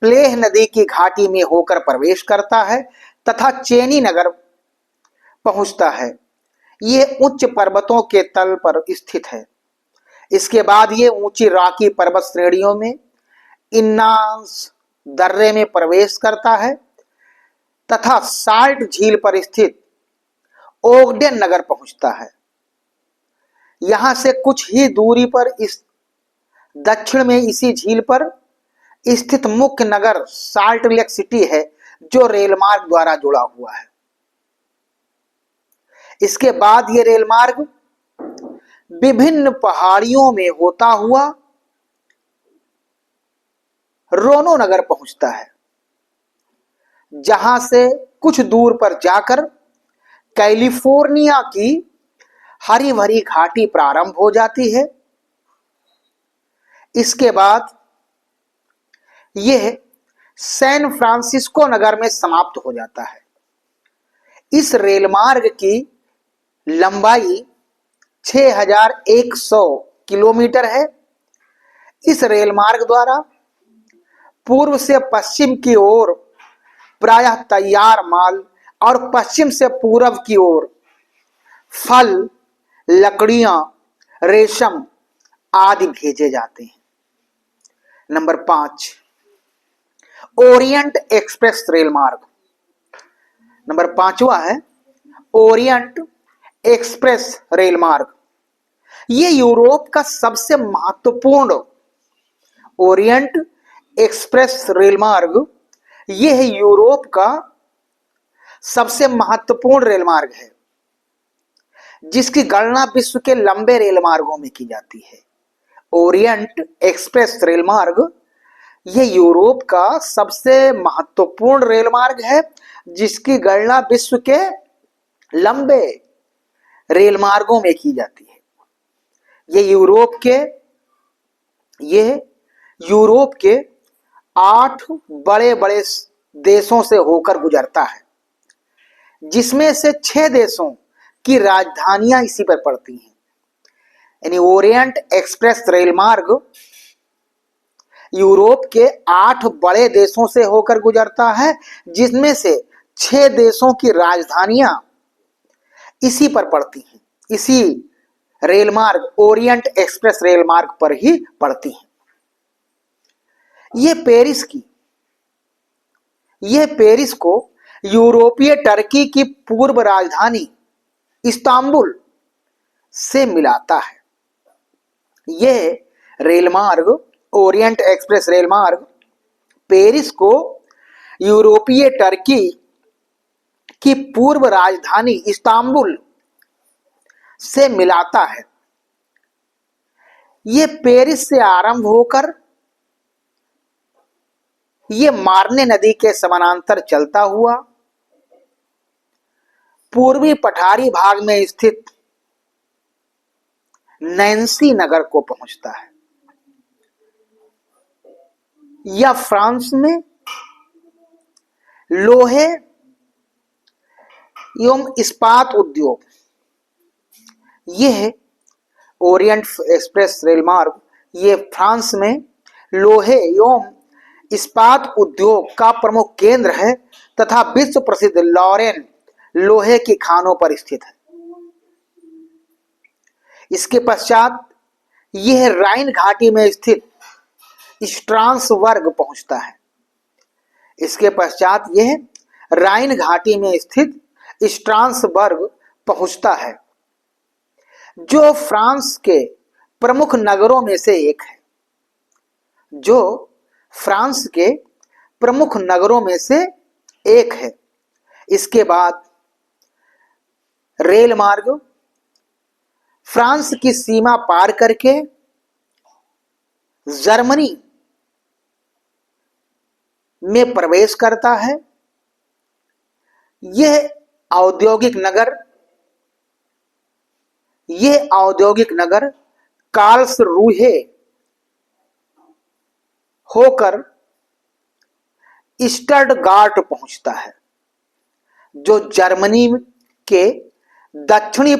Speaker 1: प्लेह नदी की घाटी में होकर प्रवेश करता है तथा चेनी नगर पहुंचता है। यह उच्च पर्वतों के तल पर स्थित है। इसके बाद ये ऊंची रॉकी पर्वत श्रेणियों में इन्नास दर्रे में प्रवेश करता है तथा साल्ट झील पर स्थित ओगडेन नगर पहुंचता है। यहां से कुछ ही दूरी पर इस दक्षिण में इसी झील पर स्थित मुख्य नगर साल्ट लेक सिटी है, जो रेलमार्ग द्वारा जुड़ा हुआ है। इसके बाद ये रेलमार्ग विभिन्न पहाड़ियों में होता हुआ रोनो नगर पहुंचता है, जहां से कुछ दूर पर जाकर कैलिफोर्निया की हरी भरी घाटी प्रारंभ हो जाती है। इसके बाद यह सैन फ्रांसिस्को नगर में समाप्त हो जाता है। इस रेलमार्ग की लंबाई 6100 किलोमीटर है। इस रेलमार्ग द्वारा पूर्व से पश्चिम की ओर प्रायः तैयार माल और पश्चिम से पूर्व की ओर फल, लकड़ियां, रेशम आदि भेजे जाते हैं। नंबर 5 ओरिएंट एक्सप्रेस रेल मार्ग। नंबर 5वां है ओरिएंट एक्सप्रेस रेल मार्ग। यह यूरोप का सबसे महत्वपूर्ण ओरिएंट एक्सप्रेस रेल मार्ग यह यूरोप का सबसे महत्वपूर्ण रेल मार्ग है, जिसकी गणना विश्व के लंबे रेल मार्गों में की जाती है। ओरिएंट एक्सप्रेस रेल मार्ग यह यूरोप का सबसे महत्वपूर्ण रेल मार्ग है, जिसकी गणना विश्व के लंबे रेल मार्गों में की जाती है। यह यूरोप के 8 बड़े बड़े देशों से होकर गुजरता है, जिसमें से 6 देशों की राजधानियां इसी पर पड़ती हैं। यानी ओरिएंट एक्सप्रेस रेल मार्ग यूरोप के 8 बड़े देशों से होकर गुजरता है, जिसमें से 6 देशों की राजधानियां इसी पर पड़ती हैं। इसी रेल मार्ग ओरिएंट एक्सप्रेस रेल मार्ग पर ही पड़ती हैं। यह पेरिस को यूरोपीय टर्की की पूर्व राजधानी इस्तांबुल से मिलाता है। यह रेलमार्ग ओरिएंट एक्सप्रेस रेलमार्ग पेरिस को यूरोपीय टर्की की पूर्व राजधानी इस्तांबुल से मिलाता है। यह पेरिस से आरंभ होकर ये मार्ने नदी के समानांतर चलता हुआ पूर्वी पठारी भाग में स्थित नैन्सी नगर को पहुंचता है। यह फ्रांस में लोहे एवं इस्पात उद्योग, यह ओरिएंट एक्सप्रेस रेल मार्ग ये फ्रांस में लोहे एवं इस्पात उद्योग का प्रमुख केंद्र है तथा विश्व प्रसिद्ध लॉरेन लोहे की खानों पर स्थित है। इसके पश्चात यह राइन घाटी में स्थित स्ट्रासबर्ग पहुंचता है। इसके पश्चात यह राइन घाटी में स्थित स्ट्रासबर्ग पहुंचता है, जो फ्रांस के प्रमुख नगरों में से एक है। जो फ्रांस के प्रमुख नगरों में से एक है। इसके बाद रेल मार्ग फ्रांस की सीमा पार करके जर्मनी में प्रवेश करता है। यह औद्योगिक नगर कार्लसरूहे होकर स्टटगार्ट पहुंचता है, जो जर्मनी के दक्षिणी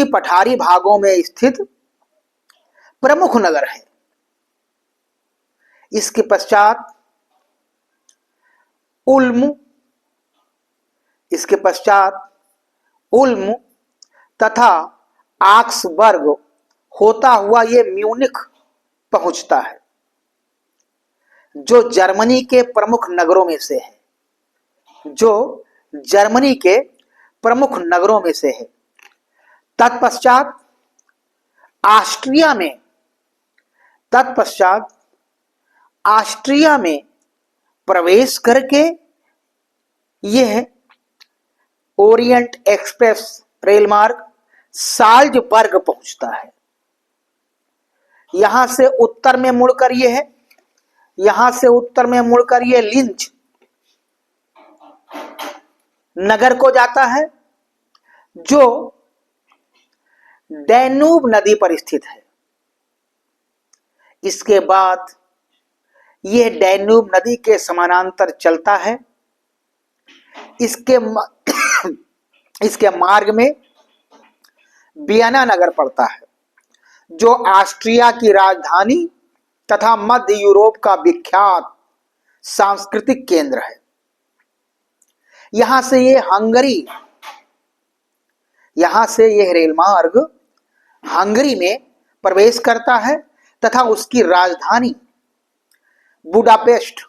Speaker 1: पठारी भागों में स्थित प्रमुख नगर है। इसके पश्चात उल्म तथा आक्सबर्ग होता हुआ यह म्यूनिख पहुंचता है, जो जर्मनी के प्रमुख नगरों में से है। तत्पश्चात ऑस्ट्रिया में प्रवेश करके यह ओरिएंट एक्सप्रेस रेल मार्ग साल्ज़बर्ग पहुंचता है। यहां से उत्तर में मुड़कर यह लिंच नगर को जाता है, जो डैन्यूब नदी पर स्थित है। इसके बाद यह डैन्यूब नदी के समानांतर चलता है। इसके मार्ग में वियना नगर पड़ता है, जो ऑस्ट्रिया की राजधानी तथा मध्य यूरोप का विख्यात सांस्कृतिक केंद्र है। यहां से यह रेल मार्ग हंगरी में प्रवेश करता है तथा उसकी राजधानी बुडापेस्ट,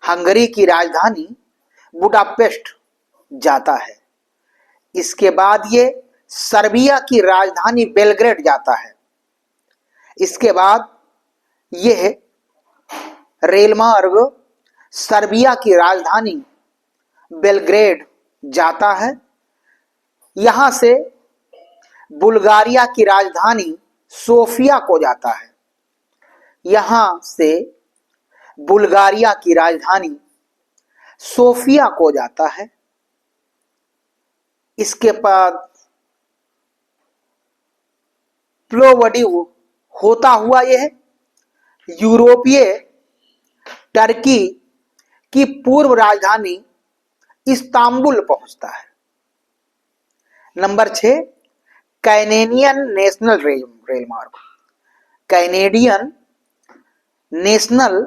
Speaker 1: हंगरी की राजधानी बुडापेस्ट जाता है। इसके बाद ये सर्बिया की राजधानी बेलग्रेड जाता है। इसके बाद यह रेल मार्ग सर्बिया की राजधानी बेलग्रेड जाता है। यहां से बुल्गारिया की राजधानी सोफिया को जाता है। यहां से बुल्गारिया की राजधानी सोफिया को जाता है। इसके बाद प्लोवडिव होता हुआ यह यूरोपीय टर्की की पूर्व राजधानी इस्तांबुल पहुंचता है। नंबर 6, कैनेडियन नेशनल रेल मार्ग। कैनेडियन नेशनल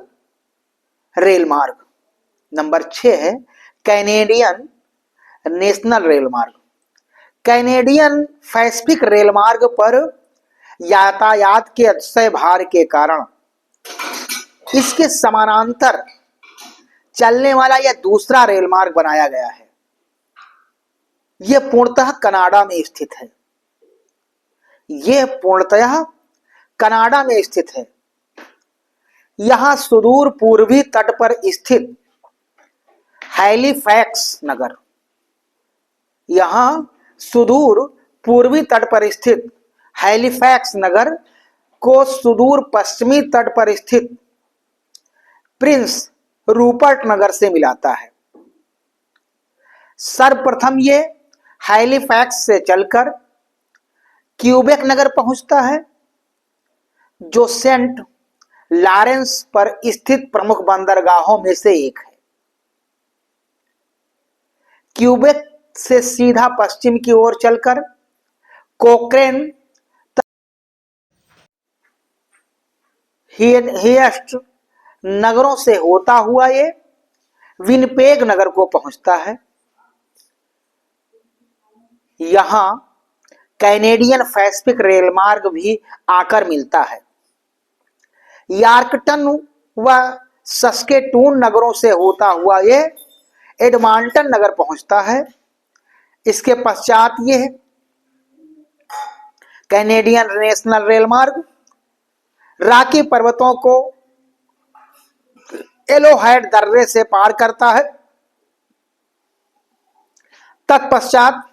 Speaker 1: रेल मार्ग नंबर 6 है कैनेडियन नेशनल रेल मार्ग। कैनेडियन पैसिफिक रेल मार्ग पर यातायात के अतिशय भार के कारण इसके समानांतर चलने वाला यह दूसरा रेल मार्ग बनाया गया है। यह पूर्णतः कनाडा में स्थित है। यहां सुदूर पूर्वी तट पर स्थित हैलिफैक्स नगर को सुदूर पश्चिमी तट पर स्थित प्रिंस रूपर्ट नगर से मिलाता है। सर्वप्रथम ये हैलिफैक्स से चलकर क्यूबेक नगर पहुंचता है, जो सेंट लॉरेंस पर स्थित प्रमुख बंदरगाहों में से एक है। क्यूबेक से सीधा पश्चिम की ओर चलकर कोक्रेन हियस्ट नगरों से होता हुआ ये विनपेग नगर को पहुंचता है। यहां कैनेडियन पैसिफिक रेल मार्ग भी आकर मिलता है। यॉर्कटन व सस्केटून नगरों से होता हुआ ये एडमंटन नगर पहुंचता है। इसके पश्चात ये कैनेडियन नेशनल रेल मार्ग रॉकी पर्वतों को एलोहाइड दर्रे से पार करता है। तत्पश्चात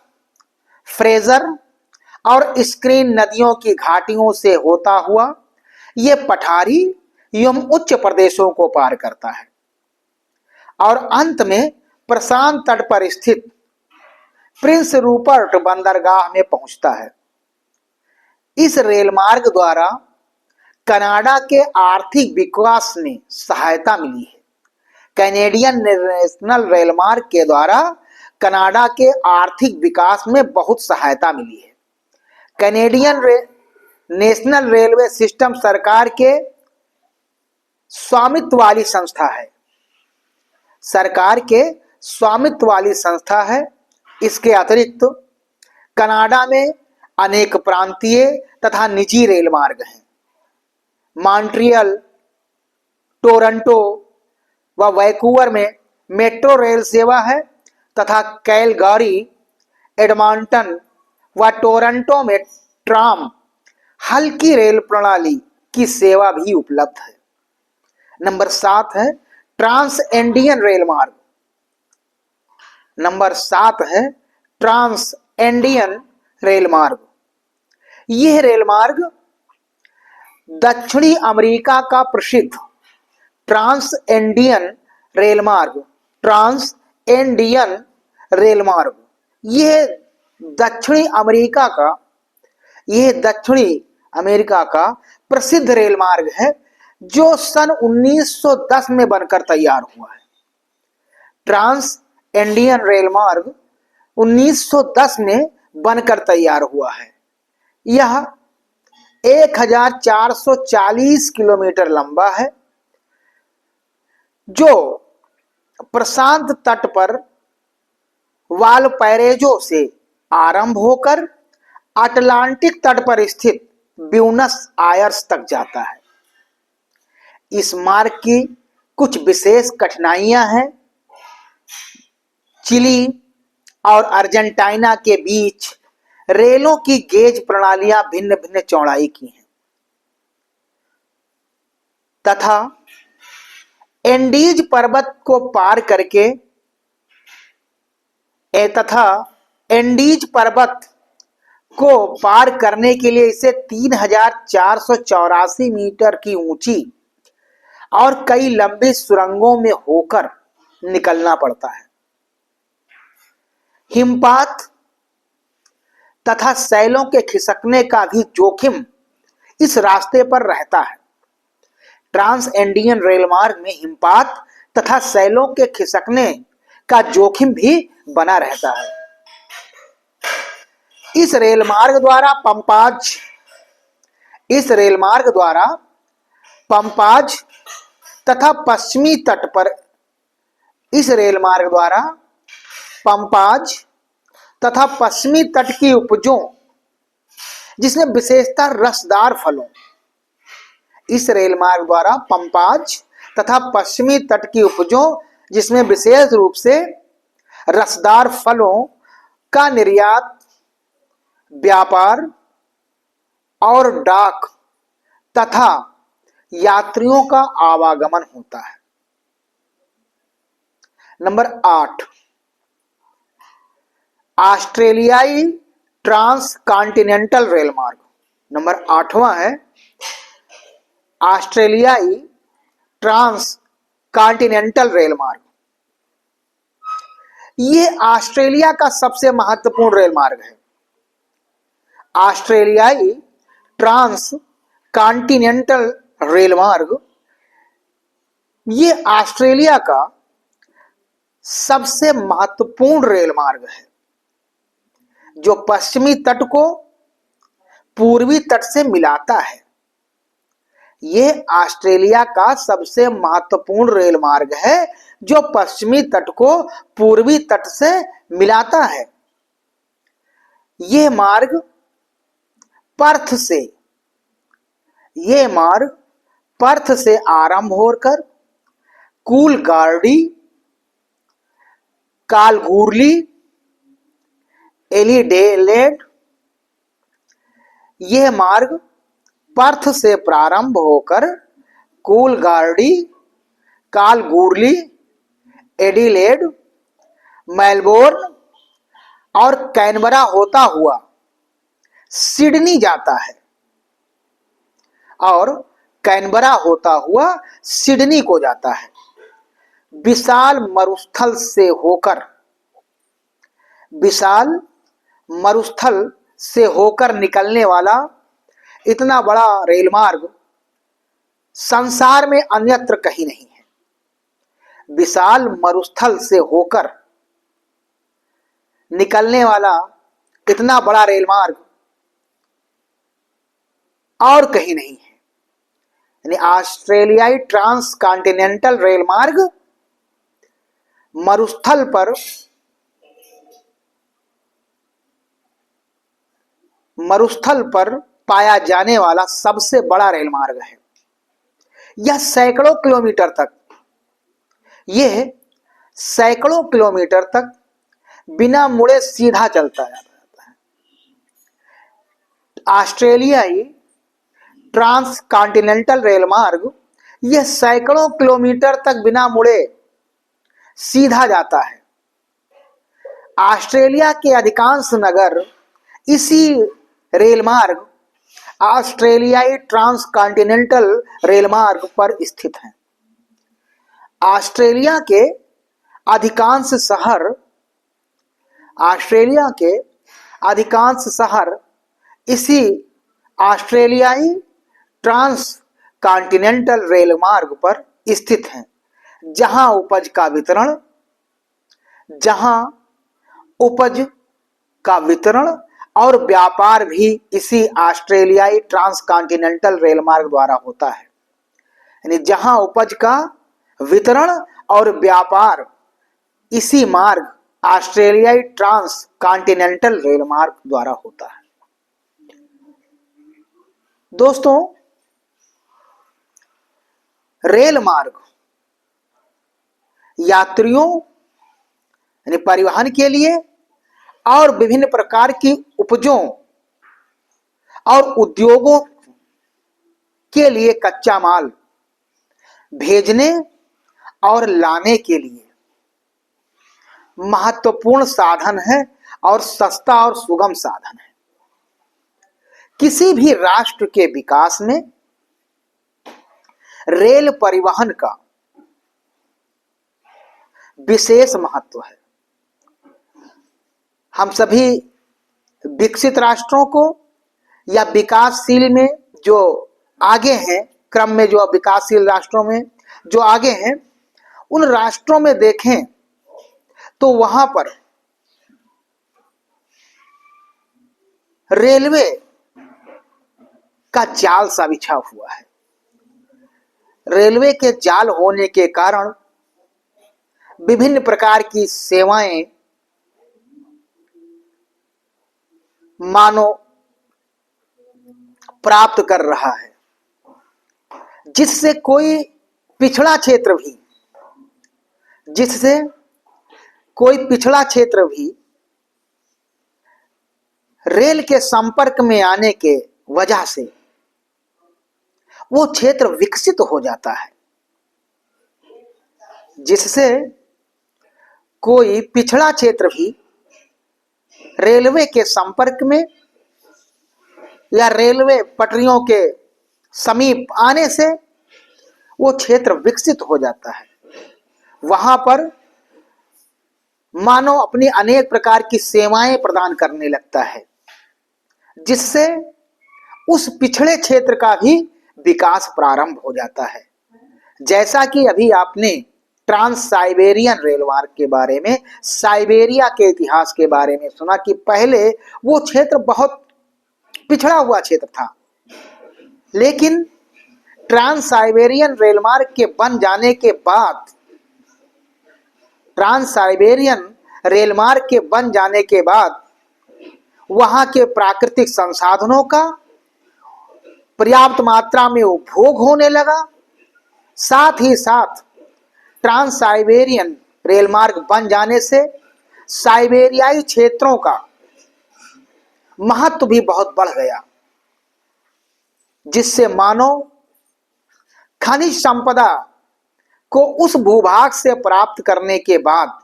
Speaker 1: फ्रेजर और स्क्रीन नदियों की घाटियों से होता हुआ यह पठारी एवं उच्च प्रदेशों को पार करता है और अंत में प्रशांत तट पर स्थित प्रिंस रूपर्ट बंदरगाह में पहुंचता है। इस रेल मार्ग द्वारा कनाडा के आर्थिक विकास में सहायता मिली है। कैनेडियन नेशनल रेल मार्ग के द्वारा कनाडा के आर्थिक विकास में बहुत सहायता मिली है। कैनेडियन नेशनल रेलवे सिस्टम सरकार के स्वामित्व वाली संस्था है। सरकार के स्वामित्व वाली संस्था है। इसके अतिरिक्त कनाडा में अनेक प्रांतीय तथा निजी रेल मार्ग हैं। मॉन्ट्रियल, टोरंटो व वैंकूवर में मेट्रो रेल सेवा है तथा कैलगारी, एडमंटन व टोरंटो में ट्राम हल्की रेल प्रणाली की सेवा भी उपलब्ध है। नंबर 7 है ट्रांस इंडियन रेल मार्ग। नंबर 7 है ट्रांस इंडियन रेल मार्ग। यह रेल मार्ग दक्षिणी अमेरिका का प्रसिद्ध ट्रांस इंडियन रेल मार्ग, ट्रांस इंडियन रेल मार्ग, यह दक्षिणी अमेरिका का प्रसिद्ध रेल मार्ग है जो सन 1910 में बनकर तैयार हुआ है। ट्रांस इंडियन रेल मार्ग 1910 में बनकर तैयार हुआ है। यह 1440 किलोमीटर लंबा है, जो प्रशांत तट पर वालपैरेजो से आरंभ होकर अटलांटिक तट पर स्थित ब्यूनस आयर्स तक जाता है। इस मार्ग की कुछ विशेष कठिनाइयां हैं। चिली और अर्जेंटीना के बीच रेलों की गेज प्रणालियां भिन्न भिन्न चौड़ाई की हैं तथा एंडीज पर्वत को पार करके करने के लिए इसे 3484 मीटर की ऊंची और कई लंबी सुरंगों में होकर निकलना पड़ता है। हिमपात तथा सैलों के खिसकने का भी जोखिम इस रास्ते पर रहता है। ट्रांस इंडियन रेल मार्ग में हिमपात तथा सैलों के खिसकने का जोखिम भी बना रहता है। इस रेल मार्ग द्वारा पंपाज तथा पश्चिमी तट पर पंपाज तथा पश्चिमी तट की उपजों जिसमें विशेषता रसदार फलों, इस रेल मार्ग द्वारा पंपाज तथा पश्चिमी तट की उपजों जिसमें विशेष रूप से रसदार फलों का निर्यात, व्यापार और डाक तथा यात्रियों का आवागमन होता है। नंबर 8 ऑस्ट्रेलियाई ट्रांस कॉन्टिनेंटल रेल मार्ग। नंबर 8वां है ऑस्ट्रेलियाई ट्रांस कॉन्टिनेंटल रेल मार्ग। ये ऑस्ट्रेलिया का सबसे महत्वपूर्ण रेल मार्ग है। ऑस्ट्रेलियाई ट्रांस कॉन्टिनेंटल रेल मार्ग ये ऑस्ट्रेलिया का सबसे महत्वपूर्ण रेल मार्ग है, जो पश्चिमी तट को पूर्वी तट से मिलाता है। यह ऑस्ट्रेलिया का सबसे महत्वपूर्ण रेल मार्ग है, जो पश्चिमी तट को पूर्वी तट से मिलाता है। यह मार्ग पर्थ से आरंभ होकर कूलगार्डी, कालगूरली, एडिलेड, यह मार्ग पर्थ से प्रारंभ होकर कूलगार्डी, कालगूरली, एडिलेड, मेलबोर्न और कैनबरा होता हुआ सिडनी जाता है और कैनबरा होता हुआ सिडनी को जाता है। विशाल मरुस्थल से होकर निकलने वाला इतना बड़ा रेल मार्ग संसार में अन्यत्र कहीं नहीं है। विशाल मरुस्थल से होकर निकलने वाला इतना बड़ा रेल मार्ग और कहीं नहीं है। यानी ऑस्ट्रेलियाई ट्रांस कॉन्टिनेंटल रेल मार्ग मरुस्थल पर पाया जाने वाला सबसे बड़ा रेल मार्ग है। यह सैकड़ों किलोमीटर तक बिना मुड़े सीधा चलता जाता है। ऑस्ट्रेलियाई ट्रांस कॉन्टिनेंटल रेल मार्ग यह सैकड़ों किलोमीटर तक बिना मुड़े सीधा जाता है। ऑस्ट्रेलिया के अधिकांश नगर इसी रेल मार्ग ऑस्ट्रेलियाई ट्रांस कॉन्टिनेंटल रेल मार्ग पर स्थित हैं। ऑस्ट्रेलिया के अधिकांश शहर इसी ऑस्ट्रेलियाई ट्रांस कॉन्टिनेंटल रेल मार्ग पर स्थित हैं, जहां उपज का वितरण और व्यापार भी इसी ऑस्ट्रेलियाई ट्रांस कॉन्टिनेंटल रेल मार्ग द्वारा होता है। यानी जहां उपज का वितरण और व्यापार इसी मार्ग ऑस्ट्रेलियाई ट्रांस कॉन्टिनेंटल रेल मार्ग द्वारा होता है। दोस्तों, रेल मार्ग यात्रियों यानी परिवहन के लिए और विभिन्न प्रकार की उपजों और उद्योगों के लिए कच्चा माल भेजने और लाने के लिए महत्वपूर्ण साधन है और सस्ता और सुगम साधन है। किसी भी राष्ट्र के विकास में रेल परिवहन का विशेष महत्व है। हम सभी विकसित राष्ट्रों को या विकासशील में जो आगे हैं, क्रम में जो विकासशील राष्ट्रों में जो आगे हैं, उन राष्ट्रों में देखें तो वहां पर रेलवे का जाल सा बिछा हुआ है। रेलवे के जाल होने के कारण विभिन्न प्रकार की सेवाएं मानव प्राप्त कर रहा है, जिससे कोई पिछड़ा क्षेत्र भी रेल के संपर्क में आने के वजह से वो क्षेत्र विकसित हो जाता है, जिससे कोई पिछड़ा क्षेत्र भी रेलवे के संपर्क में या रेलवे पटरियों के समीप आने से वो क्षेत्र विकसित हो जाता है। वहां पर मानव अपनी अनेक प्रकार की सेवाएं प्रदान करने लगता है, जिससे उस पिछड़े क्षेत्र का भी विकास प्रारंभ हो जाता है। जैसा कि अभी आपने ट्रांस साइबेरियन रेल मार्ग के बारे में, साइबेरिया के इतिहास के बारे में सुना कि पहले वो क्षेत्र बहुत पिछड़ा हुआ क्षेत्र था, लेकिन ट्रांस साइबेरियन रेल मार्ग के बन जाने के बाद, ट्रांस साइबेरियन रेल मार्ग के बन जाने के बाद वहां के प्राकृतिक संसाधनों का पर्याप्त मात्रा में उपभोग होने लगा। साथ ही साथ ट्रांस साइबेरियन रेल मार्ग बन जाने से साइबेरियाई क्षेत्रों का महत्व भी बहुत बढ़ गया, जिससे मानव खनिज संपदा को उस भूभाग से प्राप्त करने के बाद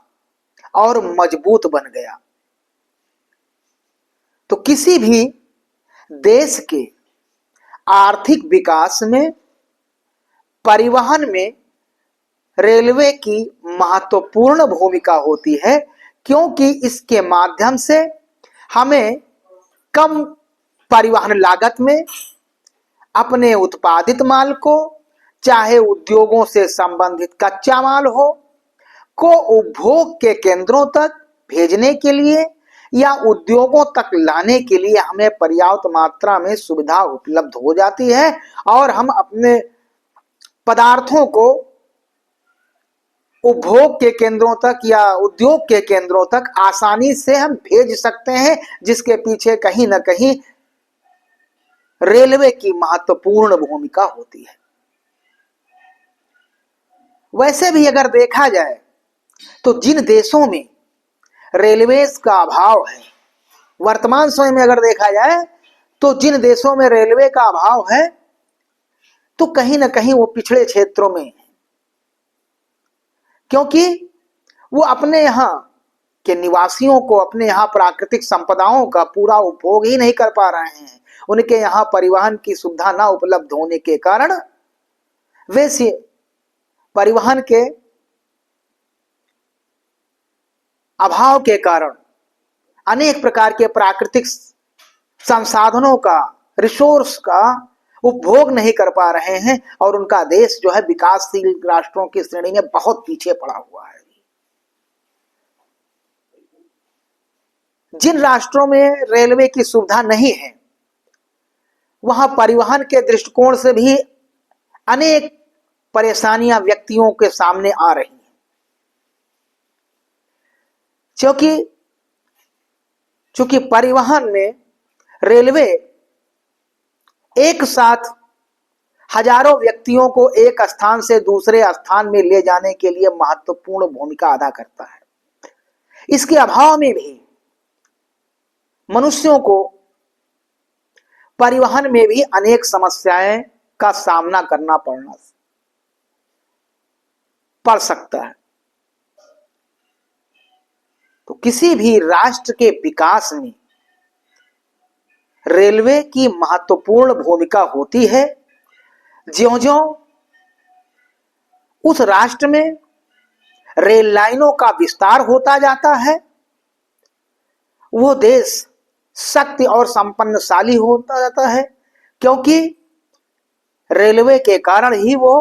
Speaker 1: और मजबूत बन गया। तो किसी भी देश के आर्थिक विकास में, परिवहन में रेलवे की महत्वपूर्ण भूमिका होती है, क्योंकि इसके माध्यम से हमें कम परिवहन लागत में अपने उत्पादित माल को, चाहे उद्योगों से संबंधित कच्चा माल हो, को उपभोग के केंद्रों तक भेजने के लिए या उद्योगों तक लाने के लिए हमें पर्याप्त मात्रा में सुविधा उपलब्ध हो जाती है और हम अपने पदार्थों को उपभोग के केंद्रों तक या उद्योग के केंद्रों तक आसानी से हम भेज सकते हैं, जिसके पीछे कहीं ना कहीं रेलवे की महत्वपूर्ण भूमिका होती है। वैसे भी अगर देखा जाए तो जिन देशों में रेलवेज का अभाव है, वर्तमान समय में अगर देखा जाए तो जिन देशों में रेलवे का अभाव है, तो कहीं ना कहीं वो पिछड़े क्षेत्रों में है, क्योंकि वो अपने यहाँ के निवासियों को अपने यहाँ प्राकृतिक संपदाओं का पूरा उपभोग ही नहीं कर पा रहे हैं। उनके यहाँ परिवहन की सुविधा ना उपलब्ध होने के कारण वे परिवहन के अभाव के कारण अनेक प्रकार के प्राकृतिक संसाधनों का, रिसोर्स का उपभोग नहीं कर पा रहे हैं और उनका देश जो है विकासशील राष्ट्रों की श्रेणी में बहुत पीछे पड़ा हुआ है। जिन राष्ट्रों में रेलवे की सुविधा नहीं है, वहां परिवहन के दृष्टिकोण से भी अनेक परेशानियां व्यक्तियों के सामने आ रही हैं, क्योंकि परिवहन में रेलवे एक साथ हजारों व्यक्तियों को एक स्थान से दूसरे स्थान में ले जाने के लिए महत्वपूर्ण भूमिका अदा करता है। इसके अभाव में भी मनुष्यों को परिवहन में भी अनेक समस्याएं का सामना करना पड़ सकता है। तो किसी भी राष्ट्र के विकास में रेलवे की महत्वपूर्ण भूमिका होती है। ज्यों-ज्यों उस राष्ट्र में रेल लाइनों का विस्तार होता जाता है, वो देश शक्ति और संपन्नशाली होता जाता है, क्योंकि रेलवे के कारण ही वो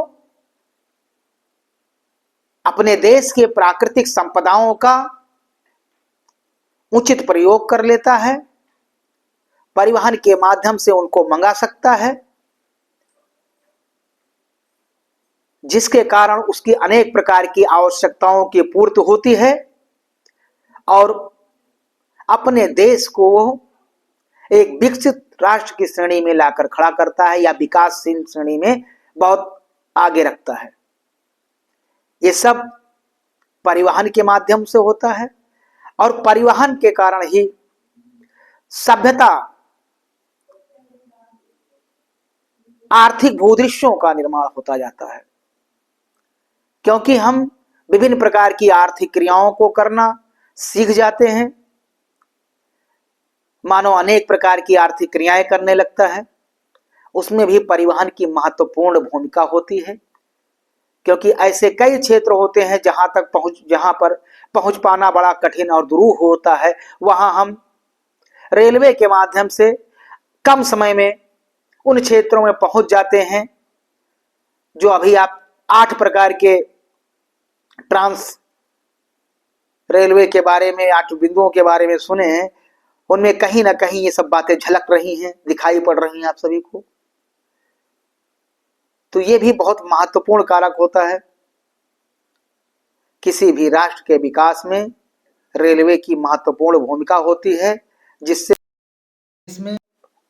Speaker 1: अपने देश के प्राकृतिक संपदाओं का उचित प्रयोग कर लेता है, परिवहन के माध्यम से उनको मंगा सकता है, जिसके कारण उसकी अनेक प्रकार की आवश्यकताओं की पूर्ति होती है और अपने देश को एक विकसित राष्ट्र की श्रेणी में लाकर खड़ा करता है या विकासशील श्रेणी में बहुत आगे रखता है। ये सब परिवहन के माध्यम से होता है और परिवहन के कारण ही सभ्यता, आर्थिक भूदृश्यों का निर्माण होता जाता है, क्योंकि हम विभिन्न प्रकार की आर्थिक क्रियाओं को करना सीख जाते हैं। मानव अनेक प्रकार की आर्थिक क्रियाएं करने लगता है, उसमें भी परिवहन की महत्वपूर्ण भूमिका होती है, क्योंकि ऐसे कई क्षेत्र होते हैं जहां पर पहुंच पाना बड़ा कठिन और दुरूह होता है। वहां हम रेलवे के माध्यम से कम समय में उन क्षेत्रों में पहुंच जाते हैं। जो अभी आप 8 प्रकार के ट्रांस रेलवे के बारे में, 8 बिंदुओं के बारे में सुने हैं, उनमें कहीं ना कहीं ये सब बातें झलक रही हैं, दिखाई पड़ रही हैं आप सभी को। तो ये भी बहुत महत्वपूर्ण कारक होता है। किसी भी राष्ट्र के विकास में रेलवे की महत्वपूर्ण भूमिका होती है, जिससे इसमें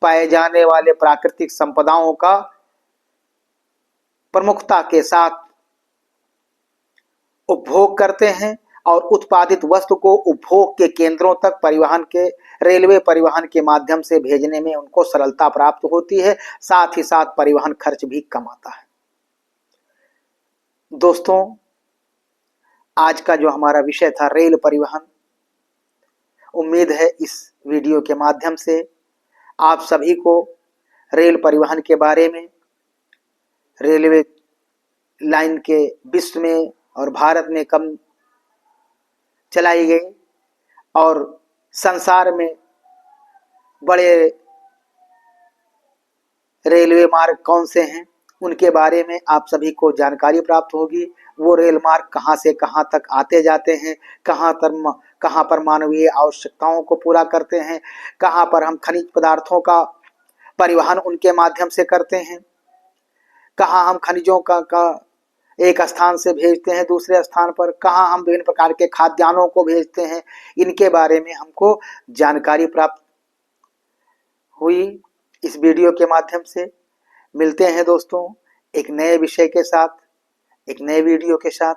Speaker 1: पाए जाने वाले प्राकृतिक संपदाओं का प्रमुखता के साथ उपभोग करते हैं और उत्पादित वस्तु को उपभोग के केंद्रों तक रेलवे परिवहन के माध्यम से भेजने में उनको सरलता प्राप्त होती है। साथ ही साथ परिवहन खर्च भी कम आता है। दोस्तों, आज का जो हमारा विषय था रेल परिवहन, उम्मीद है इस वीडियो के माध्यम से आप सभी को रेल परिवहन के बारे में, रेलवे लाइन के विश्व में और भारत में कब चलाई गई और संसार में बड़े रेलवे मार्ग कौन से हैं, उनके बारे में आप सभी को जानकारी प्राप्त होगी। वो रेल मार्ग कहाँ से कहाँ तक आते जाते हैं, कहाँ पर मानवीय आवश्यकताओं को पूरा करते हैं, कहाँ पर हम खनिज पदार्थों का परिवहन उनके माध्यम से करते हैं, कहाँ हम खनिजों का एक स्थान से भेजते हैं दूसरे स्थान पर, कहाँ हम विभिन्न प्रकार के खाद्यान्नों को भेजते हैं। इनके बारे में हमको जानकारी प्राप्त हुई इस वीडियो के माध्यम से। मिलते हैं दोस्तों एक नए विषय के साथ, एक नए वीडियो के साथ।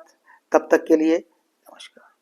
Speaker 1: तब तक के लिए नमस्कार।